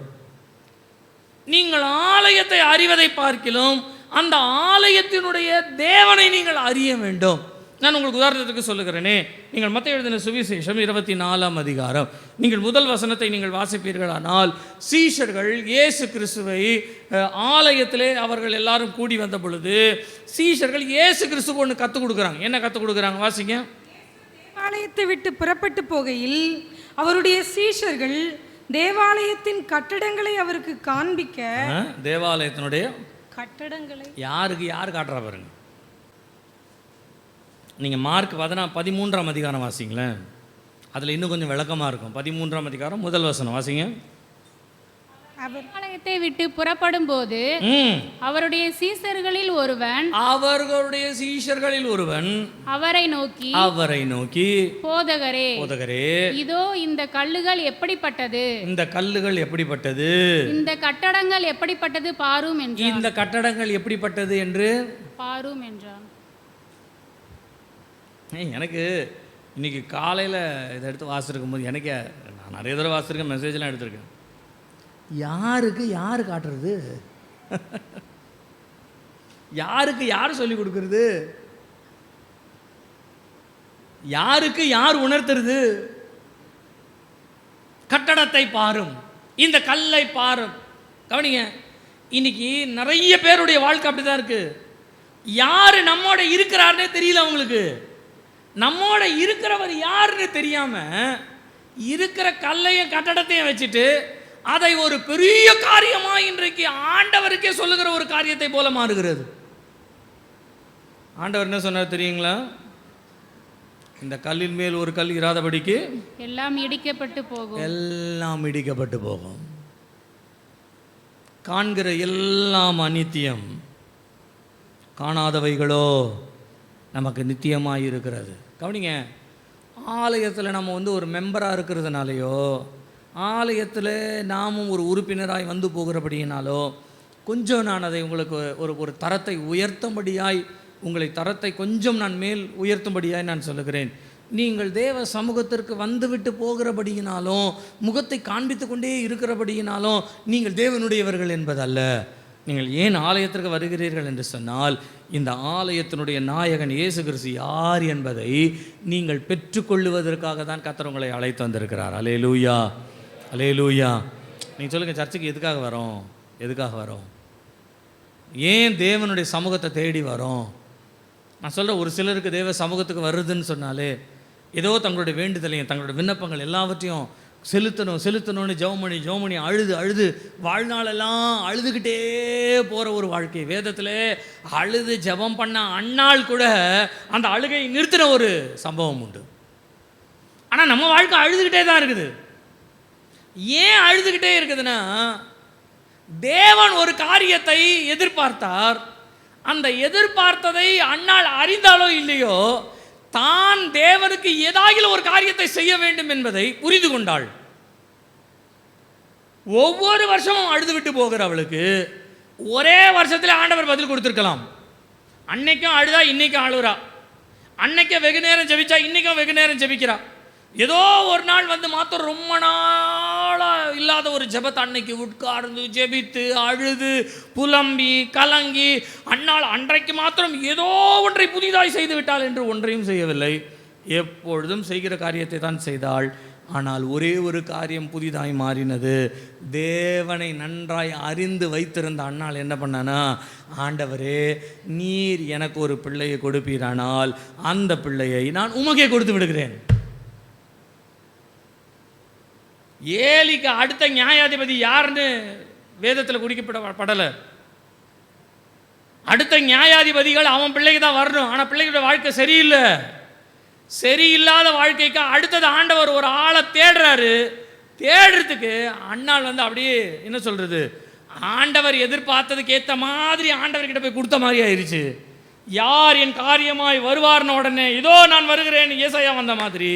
S2: நீங்கள் ஆலயத்தை அறிவதை பார்க்கிறோம், அந்த ஆலயத்தினுடைய தேவனை நீங்கள் அறிய வேண்டும். நான் உங்களுக்கு உதாரணத்துக்கு சொல்லுகிறேனே, நீங்கள் மத்தேயு எழுதின சுவிசேஷம் 24ஆம் அதிகாரம் நீங்கள் முதல் வசனத்தை நீங்கள் வாசிப்பீர்களானால், சீஷர்கள் இயேசு கிறிஸ்துவை ஆலயத்திலே அவர்கள் எல்லாரும் கூடி வந்த பொழுது சீஷர்கள் இயேசு கிறிஸ்துக்கு ஒன்று கற்றுக் கொடுக்குறாங்க. என்ன கற்றுக் கொடுக்குறாங்க? வாசிங்க.
S5: தேவாலயத்தை விட்டு புறப்பட்டு போகையில் அவருடைய சீஷர்கள் தேவாலயத்தின் கட்டடங்களை அவருக்கு காண்பிக்க,
S2: தேவாலயத்தினுடைய
S5: கட்டடங்களை
S2: யார் காட்டுறா பாருங்க. நீங்கள் மார்க் 13ஆம் அதிகாரம் வாசிங்களேன், அதில் இன்னும் கொஞ்சம் விளக்கமாக இருக்கும். 13ஆம் அதிகாரம் முதல் வசனம் வாசிங்க.
S6: ஆலயத்தை விட்டு புறப்படும் போது அவருடைய சீஷர்களில் ஒருவன் அவரை நோக்கி போதகரே, இதோ இந்த கல்லுகள் எப்படிப்பட்டது, இந்த கட்டடங்கள் எப்படிப்பட்டது பாரும் என்றார்.
S2: இந்த கட்டடங்கள் எப்படிப்பட்டது என்று
S6: பாரும் என்றார்.
S2: எனக்கு இன்னைக்கு காலையில் இதை எடுத்து வாசிருக்கும் போது எனக்கு, நான் நிறைய தடவை வாசிருக்கேன், மெசேஜ்லாம் எடுத்திருக்கேன். யார் காட்டுறது? யார் சொல்லி கொடுக்கறது? யார் உணர்த்துறது? கட்டடத்தை பாரும், இந்த கல்லை பாரும். கவனிங்க, இன்னைக்கு நிறைய பேருடைய வாழ்க்கை அப்படிதான் இருக்கு. யாரு நம்மோட இருக்கிறாருன்னே தெரியல அவங்களுக்கு. நம்மோட இருக்கிறவர் யாருன்னு தெரியாம இருக்கிற கல்லையும் கட்டடத்தையும் வச்சுட்டு அதை ஒரு பெரிய காரியமா இன்றைக்கு ஆண்டவருக்கே சொல்லுகிற ஒரு காரியத்தை போல மாறுகிறது. ஆண்டவர் என்ன சொன்னார் தெரியுங்களா? இந்த கல்லின் மேல் ஒரு கல் இராதபடிக்கு
S6: எல்லாம் இடிக்கப்பட்டு போகும்.
S2: காண்கிற எல்லாம் அநித்தியம், காணாதவைகளோ நமக்கு நித்தியமாக இருக்கிறது. கவனிங்க, ஆலயத்தில் நம்ம ஒரு மெம்பராக இருக்கிறதுனாலையோ ஆலயத்தில் நாமும் ஒரு உறுப்பினராய் வந்து போகிறபடியினாலோ கொஞ்சம் நான் அதை உங்களுக்கு ஒரு தரத்தை உயர்த்தும்படியாய், உங்களை தரத்தை கொஞ்சம் நான் மேல் உயர்த்தும்படியாய் நான் சொல்லுகிறேன். நீங்கள் தேவ சமூகத்திற்கு வந்துவிட்டு போகிறபடியினாலும் முகத்தை காண்பித்து கொண்டே இருக்கிறபடியினாலும் நீங்கள் தேவனுடையவர்கள் என்பதல்ல. நீங்கள் ஏன் ஆலயத்திற்கு வருகிறீர்கள் என்று சொன்னால், இந்த ஆலயத்தினுடைய நாயகன் இயேசு கிறிஸ்து யார் என்பதை நீங்கள் பெற்றுக்கொள்ளுவதற்காக தான் கர்த்தர் உங்களை அழைத்து வந்திருக்கிறார். அல்லேலூயா, அல்லேலூயா. நீங்கள் சொல்லுங்கள், சர்ச்சுக்கு எதுக்காக வரோம்? ஏன் தேவனுடைய சமூகத்தை தேடி வரோம்? நான் சொல்கிறேன், ஒரு சிலருக்கு தேவ சமூகத்துக்கு வருதுன்னு சொன்னாலே ஏதோ தங்களுடைய வேண்டுதலையும் தங்களுடைய விண்ணப்பங்கள் எல்லாவற்றையும் செலுத்தணும்னு ஜெபமணி அழுது வாழ்நாளெல்லாம் அழுதுகிட்டே போகிற ஒரு வாழ்க்கை. வேதத்தில் அழுது ஜெபம் பண்ண அண்ணாள் கூட அந்த அழுகையை நிறுத்தின ஒரு சம்பவம் உண்டு. ஆனால் நம்ம வாழ்க்கை அழுதுகிட்டே தான் இருக்குது. ஏன் அழுதுகிட்டே இருக்குதுன்னா, தேவன் ஒரு காரியத்தை எதிர்பார்த்தார். அந்த எதிர்பார்த்ததை அண்ணாள் அறிந்தாலோ இல்லையோ தான் தேவனுக்கு ஏதாகிலும் ஒரு காரியத்தை செய்ய வேண்டும் என்பதை புரிந்து கொண்டாள். ஒவ்வொரு வருஷமும் அழுது விட்டு போகிற அவளுக்கு ஒரே வருஷத்தில் ஆண்டவர் பதில் கொடுத்துருக்கலாம். அன்னைக்கும் அழுதா இன்னைக்கும் அழுறா, அன்னைக்கும் வெகு நேரம் ஜெபிச்சா இன்னைக்கும் வெகு நேரம் ஜெபிக்கிறா. ஏதோ ஒரு நாள் மாத்திரம் ரொம்ப நாளாக இல்லாத ஒரு ஜெபத்தை அன்னைக்கு உட்கார்ந்து ஜெபித்து அழுது புலம்பி கலங்கி அன்னாள் அன்றைக்கு மாத்திரம் ஏதோ ஒன்றை புதிதாய் செய்து விட்டாள் என்று ஒன்றையும் செய்யவில்லை. எப்பொழுதும் செய்கிற காரியத்தை தான் செய்தாள். ஆனால் ஒரே ஒரு காரியம் புதிதாய் மாறினது. தேவனை நன்றாய் அறிந்து வைத்திருந்த அண்ணாள் என்ன பண்ணானா, ஆண்டவரே நீர் எனக்கு ஒரு பிள்ளையை கொடுப்பீரானால் அந்த பிள்ளையை நான் உமக்கே கொடுத்து விடுகிறேன். ஏலிக்கு அடுத்த நியாயாதிபதி யாருன்னு வேதத்தில் குறிக்கப்படலை. அடுத்த நியாயாதிபதிகள் அவன் பிள்ளைக்கு தான் வரணும். ஆனால் பிள்ளைகளோட வாழ்க்கை சரியில்லை. சரியில்லாத வாழ்க்கைக்கு அடுத்தது ஆண்டவர் ஒரு ஆளை தேடுறாரு. தேடுறதுக்கு அண்ணாள் அப்படியே என்ன சொல்றது, ஆண்டவர் எதிர்பார்த்ததுக்கு ஏற்ற மாதிரி ஆண்டவர்கிட்ட போய் கொடுத்த மாதிரி ஆயிடுச்சு. யார் என் காரியமாய் வருவார்னு உடனே இதோ நான் வருகிறேன் ஏசாயா வந்த மாதிரி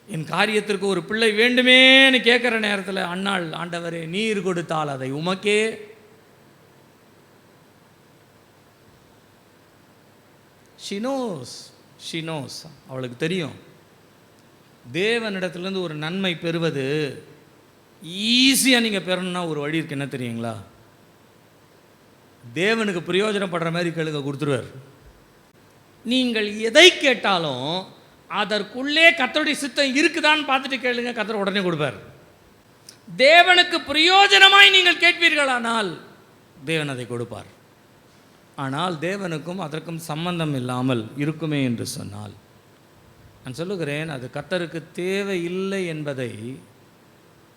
S2: என் காரியத்திற்கு ஒரு பிள்ளை வேண்டுமேன்னு கேட்குற நேரத்தில் அண்ணாள், ஆண்டவரே நீர் கொடுத்தால் அதை உமக்கே. ஷினோஸ் அவளுக்கு தெரியும், தேவனிடத்துலேருந்து ஒரு நன்மை பெறுவது ஈஸியாக நீங்கள் பெறணும்னா ஒரு வழி இருக்கு. என்ன தெரியுங்களா? தேவனுக்கு பிரயோஜனப்படுற மாதிரி கேளுங்க, கொடுத்துருவார். நீங்கள் எதை கேட்டாலும் அதற்குள்ளே கர்த்தருடைய சித்தம் இருக்குதான்னு பார்த்துட்டு கேளுங்க, கர்த்தர் உடனே கொடுப்பார். தேவனுக்கு பிரயோஜனமாய் நீங்கள் கேட்பீர்களானால் தேவன் அதை கொடுப்பார். ஆனால் தேவனுக்கும் அதற்கும் சம்பந்தம் இல்லாமல் இருக்குமே என்று சொன்னால், நான் சொல்லுகிறேன், அது கர்த்தருக்கு தேவை இல்லை என்பதை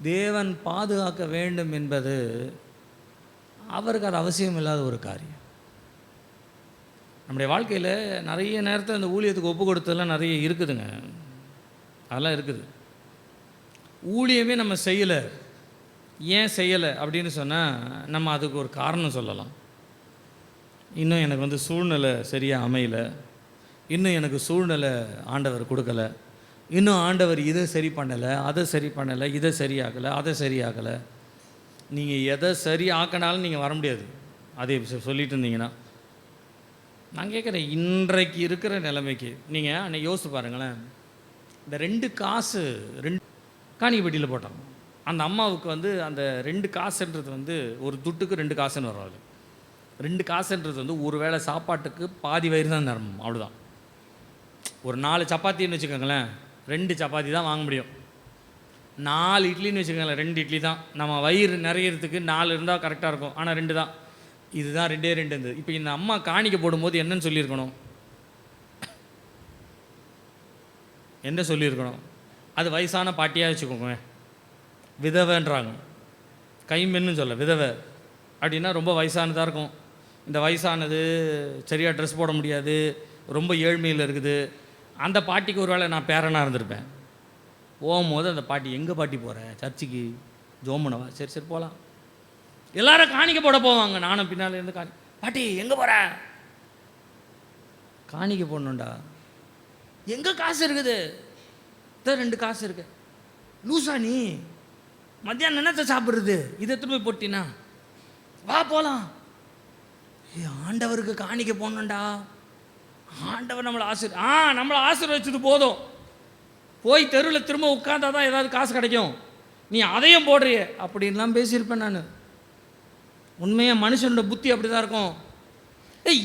S2: தேவன் பாதுகாக்க வேண்டும் என்பது அவருக்கு அது அவசியம் இல்லாத ஒரு காரியம். நம்முடைய வாழ்க்கையில் நிறைய நேரத்தில் இந்த ஊழியத்துக்கு ஒப்பு கொடுத்ததெல்லாம் நிறைய இருக்குதுங்க. அதெல்லாம் இருக்குது. ஊழியமே நம்ம செய்யலை. ஏன் செய்யலை அப்படின்னு சொன்னால் நம்ம அதுக்கு ஒரு காரணம் சொல்லலாம். இன்னும் எனக்கு சூழ்நிலை சரியாக அமையலை, இன்னும் எனக்கு சூழ்நிலை ஆண்டவர் கொடுக்கலை, இன்னும் ஆண்டவர் இதை சரி பண்ணலை, அதை சரி பண்ணலை, இதை சரியாகலை, அதை சரியாகலை. நீங்கள் எதை சரி ஆக்கினாலும் நீங்கள் வர முடியாது. அதை சொல்லிட்டு இருந்தீங்கன்னா நான் கேட்குறேன், இன்றைக்கு இருக்கிற நிலைமைக்கு நீங்கள் அன்றைக்கி யோசிச்சு பாருங்களேன். இந்த 2 காசு காணிக்கைப்பட்டியில் போட்டாங்க. அந்த அம்மாவுக்கு அந்த 2 காசுன்றது ஒரு துட்டுக்கு 2 காசுன்னு வராது. 2 காசுன்றது ஒரு வேளை சாப்பாட்டுக்கு பாதி வயிறு தான் நிரம்பும், அவ்வளோதான். ஒரு 4 சப்பாத்தின்னு வச்சுக்கோங்களேன், 2 சப்பாத்தி தான் வாங்க முடியும். 4 இட்லின்னு வச்சுக்கோங்களேன், 2 இட்லி தான். நம்ம வயிறு நிறையிறதுக்கு 4 இருந்தால் கரெக்டாக இருக்கும். ஆனால் 2 தான். இதுதான் 2 இருந்தது. இப்போ இந்த அம்மா காணிக்கை போடும்போது என்னன்னு சொல்லியிருக்கணும்? என்ன சொல்லியிருக்கணும்? அது வயசான பாட்டியாக வச்சுக்கோங்க, விதவைன்றாங்க. கைமென்னு சொல்ல, விதவை அப்படின்னா ரொம்ப வயசானதாக இருக்கும். இந்த வயசானது சரியாக ட்ரெஸ் போட முடியாது, ரொம்ப ஏழ்மையில் இருக்குது. அந்த பாட்டிக்கு ஒரு வேளை நான் பேரனாக இருந்திருப்பேன். போகும்போது அந்த பாட்டி, எங்கே பாட்டி போகிறேன்? சர்ச்சுக்கு ஜோமனவா? சரி சரி போகலாம். எல்லாரும் காணிக்கை போட போவாங்க. நானும் பின்னால் இருந்து பாட்டி எங்கே போகிற? காணிக்கை போடணுண்டா. எங்கே காசு இருக்குது? இதான் 2 காசு இருக்கு. லூசா நீ? மத்தியானம் என்னத்தை சாப்பிட்றது? இதை எடுத்துட்டு போய் போட்டினா வா போகலாம். ஆண்டவருக்கு காணிக்கை போடணுண்டா. ஆண்டவர் நம்மளை ஆசீர்வதிச்சது போதும். போய் தெருவில் திரும்ப உட்காந்தா தான் ஏதாவது காசு கிடைக்கும். நீ அதையும் போடுறிய அப்படின்லாம் பேசியிருப்பேன் நான். உண்மையாக மனுஷனோட புத்தி அப்படி தான் இருக்கும்.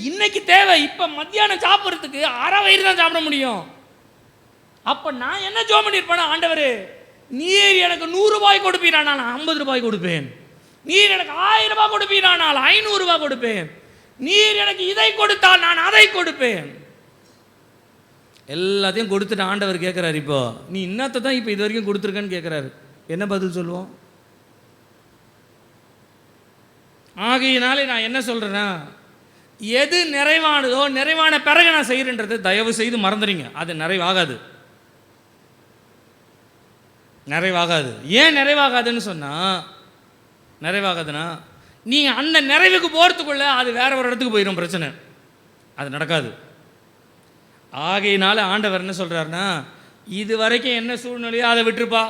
S2: இன்னைக்கு தேவை, இப்போ மத்தியானம் சாப்பிட்றதுக்கு அரை வயிறு தான் சாப்பிட முடியும். அப்போ நான் என்ன ஜோம் பண்ணியிருப்பேன்னா, ஆண்டவர் நீர் எனக்கு 100 ரூபாய் கொடுப்பீரானால் நான் 50 ரூபாய் கொடுப்பேன். நீர் எனக்கு 1000 ரூபாய் கொடுப்பீரானால் 500 ரூபாய் கொடுப்பேன். நீர் எனக்கு இதை கொடுத்தால் நான் அதை கொடுப்பேன். எல்லாத்தையும் கொடுத்துட்டு ஆண்டவர் கேட்குறாரு, இப்போ நீ இன்னத்தை தான் இப்போ இது வரைக்கும் கொடுத்துருக்கேன்னு கேட்குறாரு. என்ன பதில் சொல்லுவோம்? ஆகையினாலே நான் என்ன சொல்கிறேன்னா, எது நிறைவானதோ நிறைவான பிறகு நான் செய்கிறேன்றது தயவு செய்து மறந்துடுங்க. அது நிறைவாகாது. ஏன் நிறைவாகாதுன்னு சொன்னால், நிறைவாகாதுன்னா நீங்கள் அந்த நிறைவுக்கு போகிறதுக்குள்ள அது வேற ஒரு இடத்துக்கு போயிடும், பிரச்சனை. அது நடக்காது. ஆகையினால ஆண்டவர் என்ன சொல்கிறாருன்னா, இது வரைக்கும் என்ன சூழ்நிலையோ அதை விட்டுருப்பா,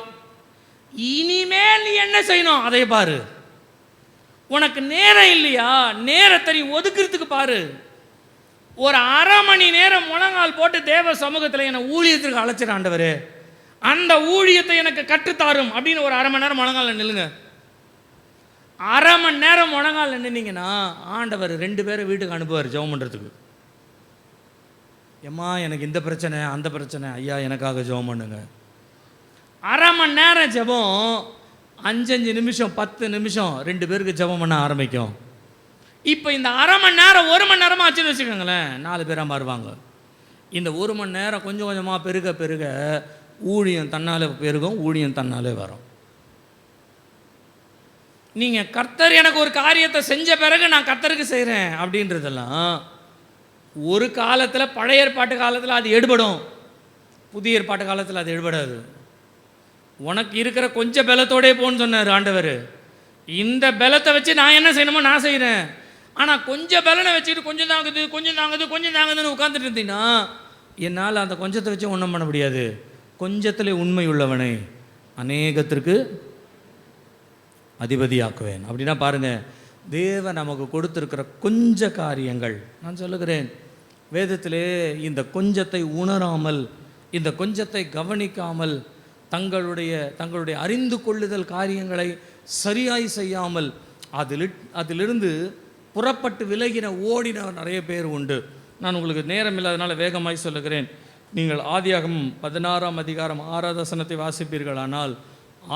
S2: இனிமேல் நீ என்ன செய்யணும் அதை பாரு. உனக்கு நேரம் இல்லையா, நேரத்தை நீ ஒதுக்கிறதுக்கு பாரு. ஒரு அரை மணி நேரம் முழங்கால் போட்டு தேவ சமூகத்தில் என்னை ஊழியத்திற்கு அழைச்சிட ஆண்டவர், அந்த ஊழியத்தை எனக்கு கற்றுத்தாரும் அப்படின்னு ஒரு அரை மணி நேரம் முழங்கால் நில்லுங்க. அரை மணி நேரம் முழங்கால் நின்னீங்கன்னா ஆண்டவர் 2 பேரை வீட்டுக்கு அனுப்புவார் ஜெபம் பண்ணுறதுக்கு. எம்மா எனக்கு இந்த பிரச்சனை அந்த பிரச்சனை, ஐயா எனக்காக ஜெபம் பண்ணுங்க.
S3: அரை மணி நேரம் ஜெபம் 5 நிமிஷம் 10 நிமிஷம் 2 பேருக்கு ஜெபம் பண்ண ஆரம்பிக்கும். இப்போ இந்த அரை மணி நேரம் 1 மணி நேரமாக ஆச்சுன்னு வச்சுக்கோங்களேன், 4 பேராக மாறுவாங்க. இந்த 1 மணி நேரம் கொஞ்சம் கொஞ்சமாக பெருக பெருக ஊழியம் தன்னாலே பெருகும், ஊழியம் தன்னாலே வரும். நீங்கள் கர்த்தர் எனக்கு ஒரு காரியத்தை செஞ்ச பிறகு நான் கர்த்தருக்கு செய்கிறேன் அப்படின்றதெல்லாம் ஒரு காலத்தில், பழைய ஏற்பாட்டு காலத்தில் அது எடுபடும், புதிய ஏற்பாட்டு காலத்தில் அது எடுபடாது. உனக்கு இருக்கிற கொஞ்சம் பலத்தோடே போன்னு சொன்னார் ஆண்டவர். இந்த பலத்தை வச்சு நான் என்ன செய்யணுமோ நான் செய்கிறேன். ஆனால் கொஞ்சம் பலனை வச்சுக்கிட்டு கொஞ்சம் தாங்குது கொஞ்சம் தாங்குது கொஞ்சம் தாங்குதுன்னு உட்காந்துட்டு இருந்தீங்கன்னா என்னால் அந்த கொஞ்சத்தை வச்சு ஒன்றும் பண்ண முடியாது. கொஞ்சத்திலே உண்மை உள்ளவனை அநேகத்திற்கு அதிபதியாக்குவேன். அப்படின்னா பாருங்கள், தேவன் நமக்கு கொடுத்துருக்கிற கொஞ்ச காரியங்கள். நான் சொல்லுகிறேன், வேதத்திலே இந்த கொஞ்சத்தை உணராமல், இந்த கொஞ்சத்தை கவனிக்காமல், தங்களுடைய அறிந்து கொள்ளுதல் காரியங்களை சரியாய் செய்யாமல் அதிலிருந்து புறப்பட்டு விலகின ஓடின நிறைய பேர் உண்டு. நான் உங்களுக்கு நேரம் இல்லாதனால வேகமாய் சொல்லுகிறேன். நீங்கள் ஆதியாகமம் 16ஆம் அதிகாரம் 6வது வசனத்தை வாசிப்பீர்களானால்,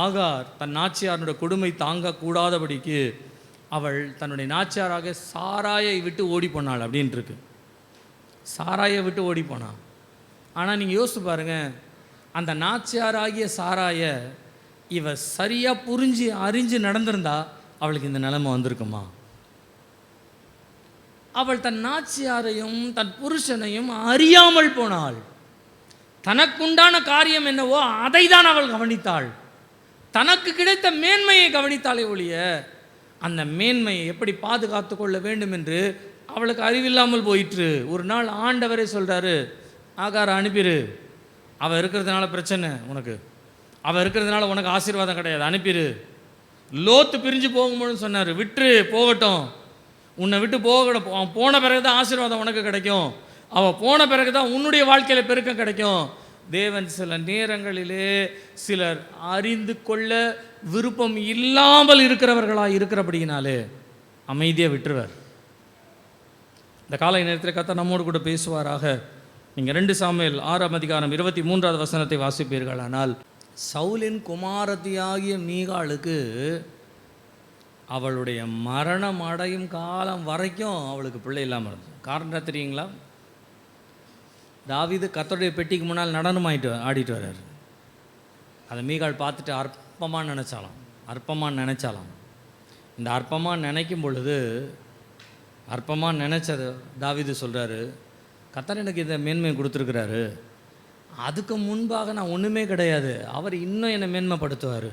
S3: ஆகார் தன் நாச்சியாருடைய கொடுமை தாங்கக்கூடாதபடிக்கு அவள் தன்னுடைய நாச்சியாராக சாராயை விட்டு ஓடி போனாள் அப்படின்ட்டுருக்கு. சாராயை விட்டு ஓடி போனாள். ஆனால் நீங்கள் யோசித்து பாருங்கள், அந்த நாச்சியாராகிய சாராய இவ சரியாக புரிஞ்சு அறிஞ்சு நடந்திருந்தா அவளுக்கு இந்த நிலைமை வந்திருக்குமா? அவள் தன் நாச்சியாரையும் தன் புருஷனையும் அறியாமல் போனாள். தனக்குண்டான காரியம் என்னவோ அதை தான் அவள் கவனித்தாள். தனக்கு கிடைத்த மேன்மையை கவனித்தாலே ஒழிய அந்த மேன்மையை எப்படி பாதுகாத்து கொள்ள வேண்டும் என்று அவளுக்கு அறிவில்லாமல் போயிற்று. ஒரு நாள் ஆண்டவரே சொல்கிறாரு, ஆகாரை அனுப்பிடு, அவள் இருக்கிறதுனால பிரச்சனை உனக்கு, அவள் இருக்கிறதுனால உனக்கு ஆசீர்வாதம் கிடையாது, அனுப்பிடு. லோத்து பிரிஞ்சு போகும்போது சொன்னார், விட்டு போகட்டும், உன்னை விட்டு போகட்டும், அவன் போன பிறகு தான் ஆசீர்வாதம் உனக்கு கிடைக்கும், அவள் போன பிறகு தான் உன்னுடைய வாழ்க்கையில் பெருக்கம் கிடைக்கும். தேவன் சில நேரங்களிலே சிலர் அறிந்து கொள்ள விருப்பம் இல்லாமல் இருக்கிறவர்களாக இருக்கிறபடியினாலே அமைதியாக விட்டுருவார். இந்த காலை நேரத்தில் கர்த்தர் நம்மோடு கூட பேசுவாராக. நீங்கள் 2 சாமுவேல் 6ஆம் அதிகாரம் 23வது வசனத்தை வாசிப்பீர்களானால், சவுலின் குமாரத்தியாகிய மீகாளுக்கு அவளுடைய மரணம் அடையும் காலம் வரைக்கும் அவளுக்கு பிள்ளை இல்லாமல் இருந்தது. காரணம் தெரியுங்களா? தாவீது கர்த்தருடைய பெட்டிக்கு முன்னால் நடனம் ஆடிட்டு வர்றார். அதை மீகாள் பார்த்துட்டு அற்பமாக நினச்சாலாம். இந்த அற்பமாக நினைக்கும் பொழுது, அற்பமாக நினச்சது தாவீது சொல்கிறாரு, கர்த்தர் எனக்கு இந்த மேன்மையை கொடுத்துருக்கிறாரு, அதுக்கு முன்பாக நான் ஒன்றுமே கிடையாது, அவர் இன்னும் என்னை மேன்மைப்படுத்துவார்.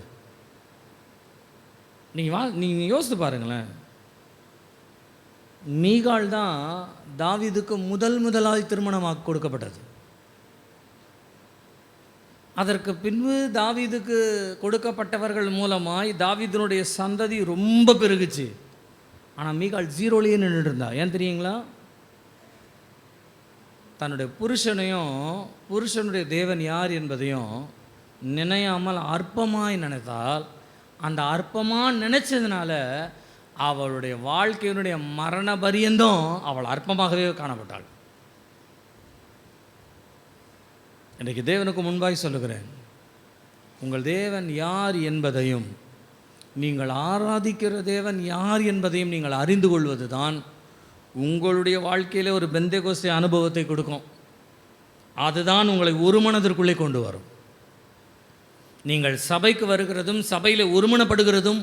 S3: நீங்கள் யோசித்து பாருங்களேன், மீகாள் தான் தாவீதுக்கு முதலாய் திருமணமாக கொடுக்கப்பட்டது. அதற்கு பின்பு தாவீதுக்கு கொடுக்கப்பட்டவர்கள் மூலமாய் தாவீதினுடைய சந்ததி ரொம்ப பெருகுச்சு. ஆனால் மீகாள் 0லேயே நின்றுட்டு இருந்தா. ஏன் தெரியுங்களா? தன்னுடைய புருஷனுடைய தேவன் யார் என்பதையும் நினையாமல் அற்பமாய் நினைத்தால், அந்த அற்பமாக நினைச்சதுனால அவளுடைய வாழ்க்கையினுடைய மரண பரியந்தம் அவள் அற்பமாகவே காணப்பட்டாள். இன்றைக்கு தேவனுக்கு முன்பாய் சொல்லுகிறேன், உங்கள் தேவன் யார் என்பதையும் நீங்கள் ஆராதிக்கிற தேவன் யார் என்பதையும் நீங்கள் அறிந்து கொள்வது தான் உங்களுடைய வாழ்க்கையில் ஒரு பெந்தேகோஸ்தே அனுபவத்தை கொடுக்கும். அதுதான் உங்களை ஒரு மனதிற்குள்ளே கொண்டு வரும். நீங்கள் சபைக்கு வருகிறதும் சபையில் ஒருமனப்படுகிறதும்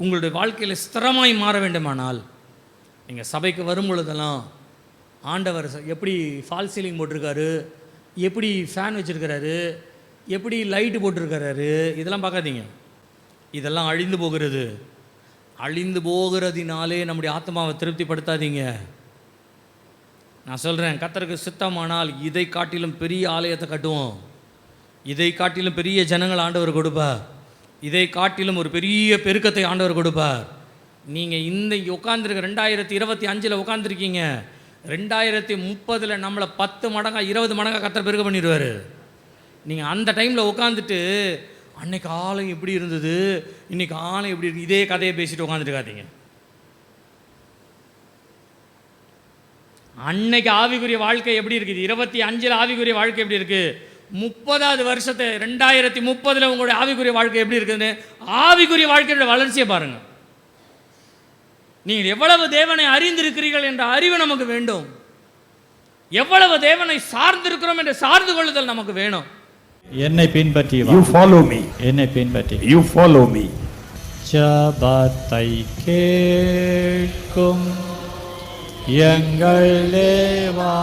S3: உங்களுடைய வாழ்க்கையில் ஸ்திரமாய் மாற வேண்டுமானால், நீங்கள் சபைக்கு வரும் பொழுதெல்லாம் ஆண்டவர் எப்படி ஃபால் சீலிங் போட்டிருக்காரு, எப்படி ஃபேன் வச்சுருக்கிறாரு, எப்படி லைட்டு போட்டிருக்கிறாரு, இதெல்லாம் பார்க்காதீங்க. இதெல்லாம் அழிந்து போகிறது. அழிந்து போகிறதினாலே நம்முடைய ஆத்மாவை திருப்திப்படுத்தாதீங்க. நான் சொல்கிறேன், கர்த்தருக்கு சித்தமானால் இதை காட்டிலும் பெரிய ஆலயத்தை கட்டுவோம், இதை காட்டிலும் பெரிய ஜனங்கள் ஆண்டவர் கொடுப்பார், இதை காட்டிலும் ஒரு பெரிய பெருக்கத்தை ஆண்டவர் கொடுப்பார். நீங்கள் இந்த உட்காந்துருக்க 2025 உட்காந்துருக்கீங்க, 2030 நம்மளை 10 மடங்கா 20 மடங்கா கர்த்தர் பெருக்க பண்ணிடுவார். நீங்கள் அந்த டைமில் உட்காந்துட்டு அன்னைக்கு ஆலயம் எப்படி இருந்தது, இன்றைக்கி ஆலயம் எப்படி இருக்குது, இதே கதையை பேசிட்டு உட்காந்துருக்காதீங்க. அன்னைக்கு ஆவிக்குரிய வாழ்க்கை எப்படி இருக்குது, 25 ஆவிக்குரிய வாழ்க்கை எப்படி இருக்குது,
S2: 30வது வருஷத்தை 2030 உங்களுடைய ஆவிக்குரிய வாழ்க்கை எப்படி இருக்குதுன்னு ஆவிக்குரிய வாழ்க்கையோட வளர்ச்சியை பாருங்க. நீங்கள் எவ்வளவு தேவனை அறிந்திருக்கிறீர்கள் என்ற அறிவு நமக்கு வேண்டும். எவ்வளவு தேவனை சார்ந்திருக்கிறோம் என்ற சார்ந்து கொள்ளுதல் நமக்கு வேணும்.
S1: என்னை பின்பற்றி வா.
S7: You follow me.
S1: என்னை பின்பற்றி.
S7: You follow me.
S1: ஜெபத்தை கேட்கும் எங்கள் தேவா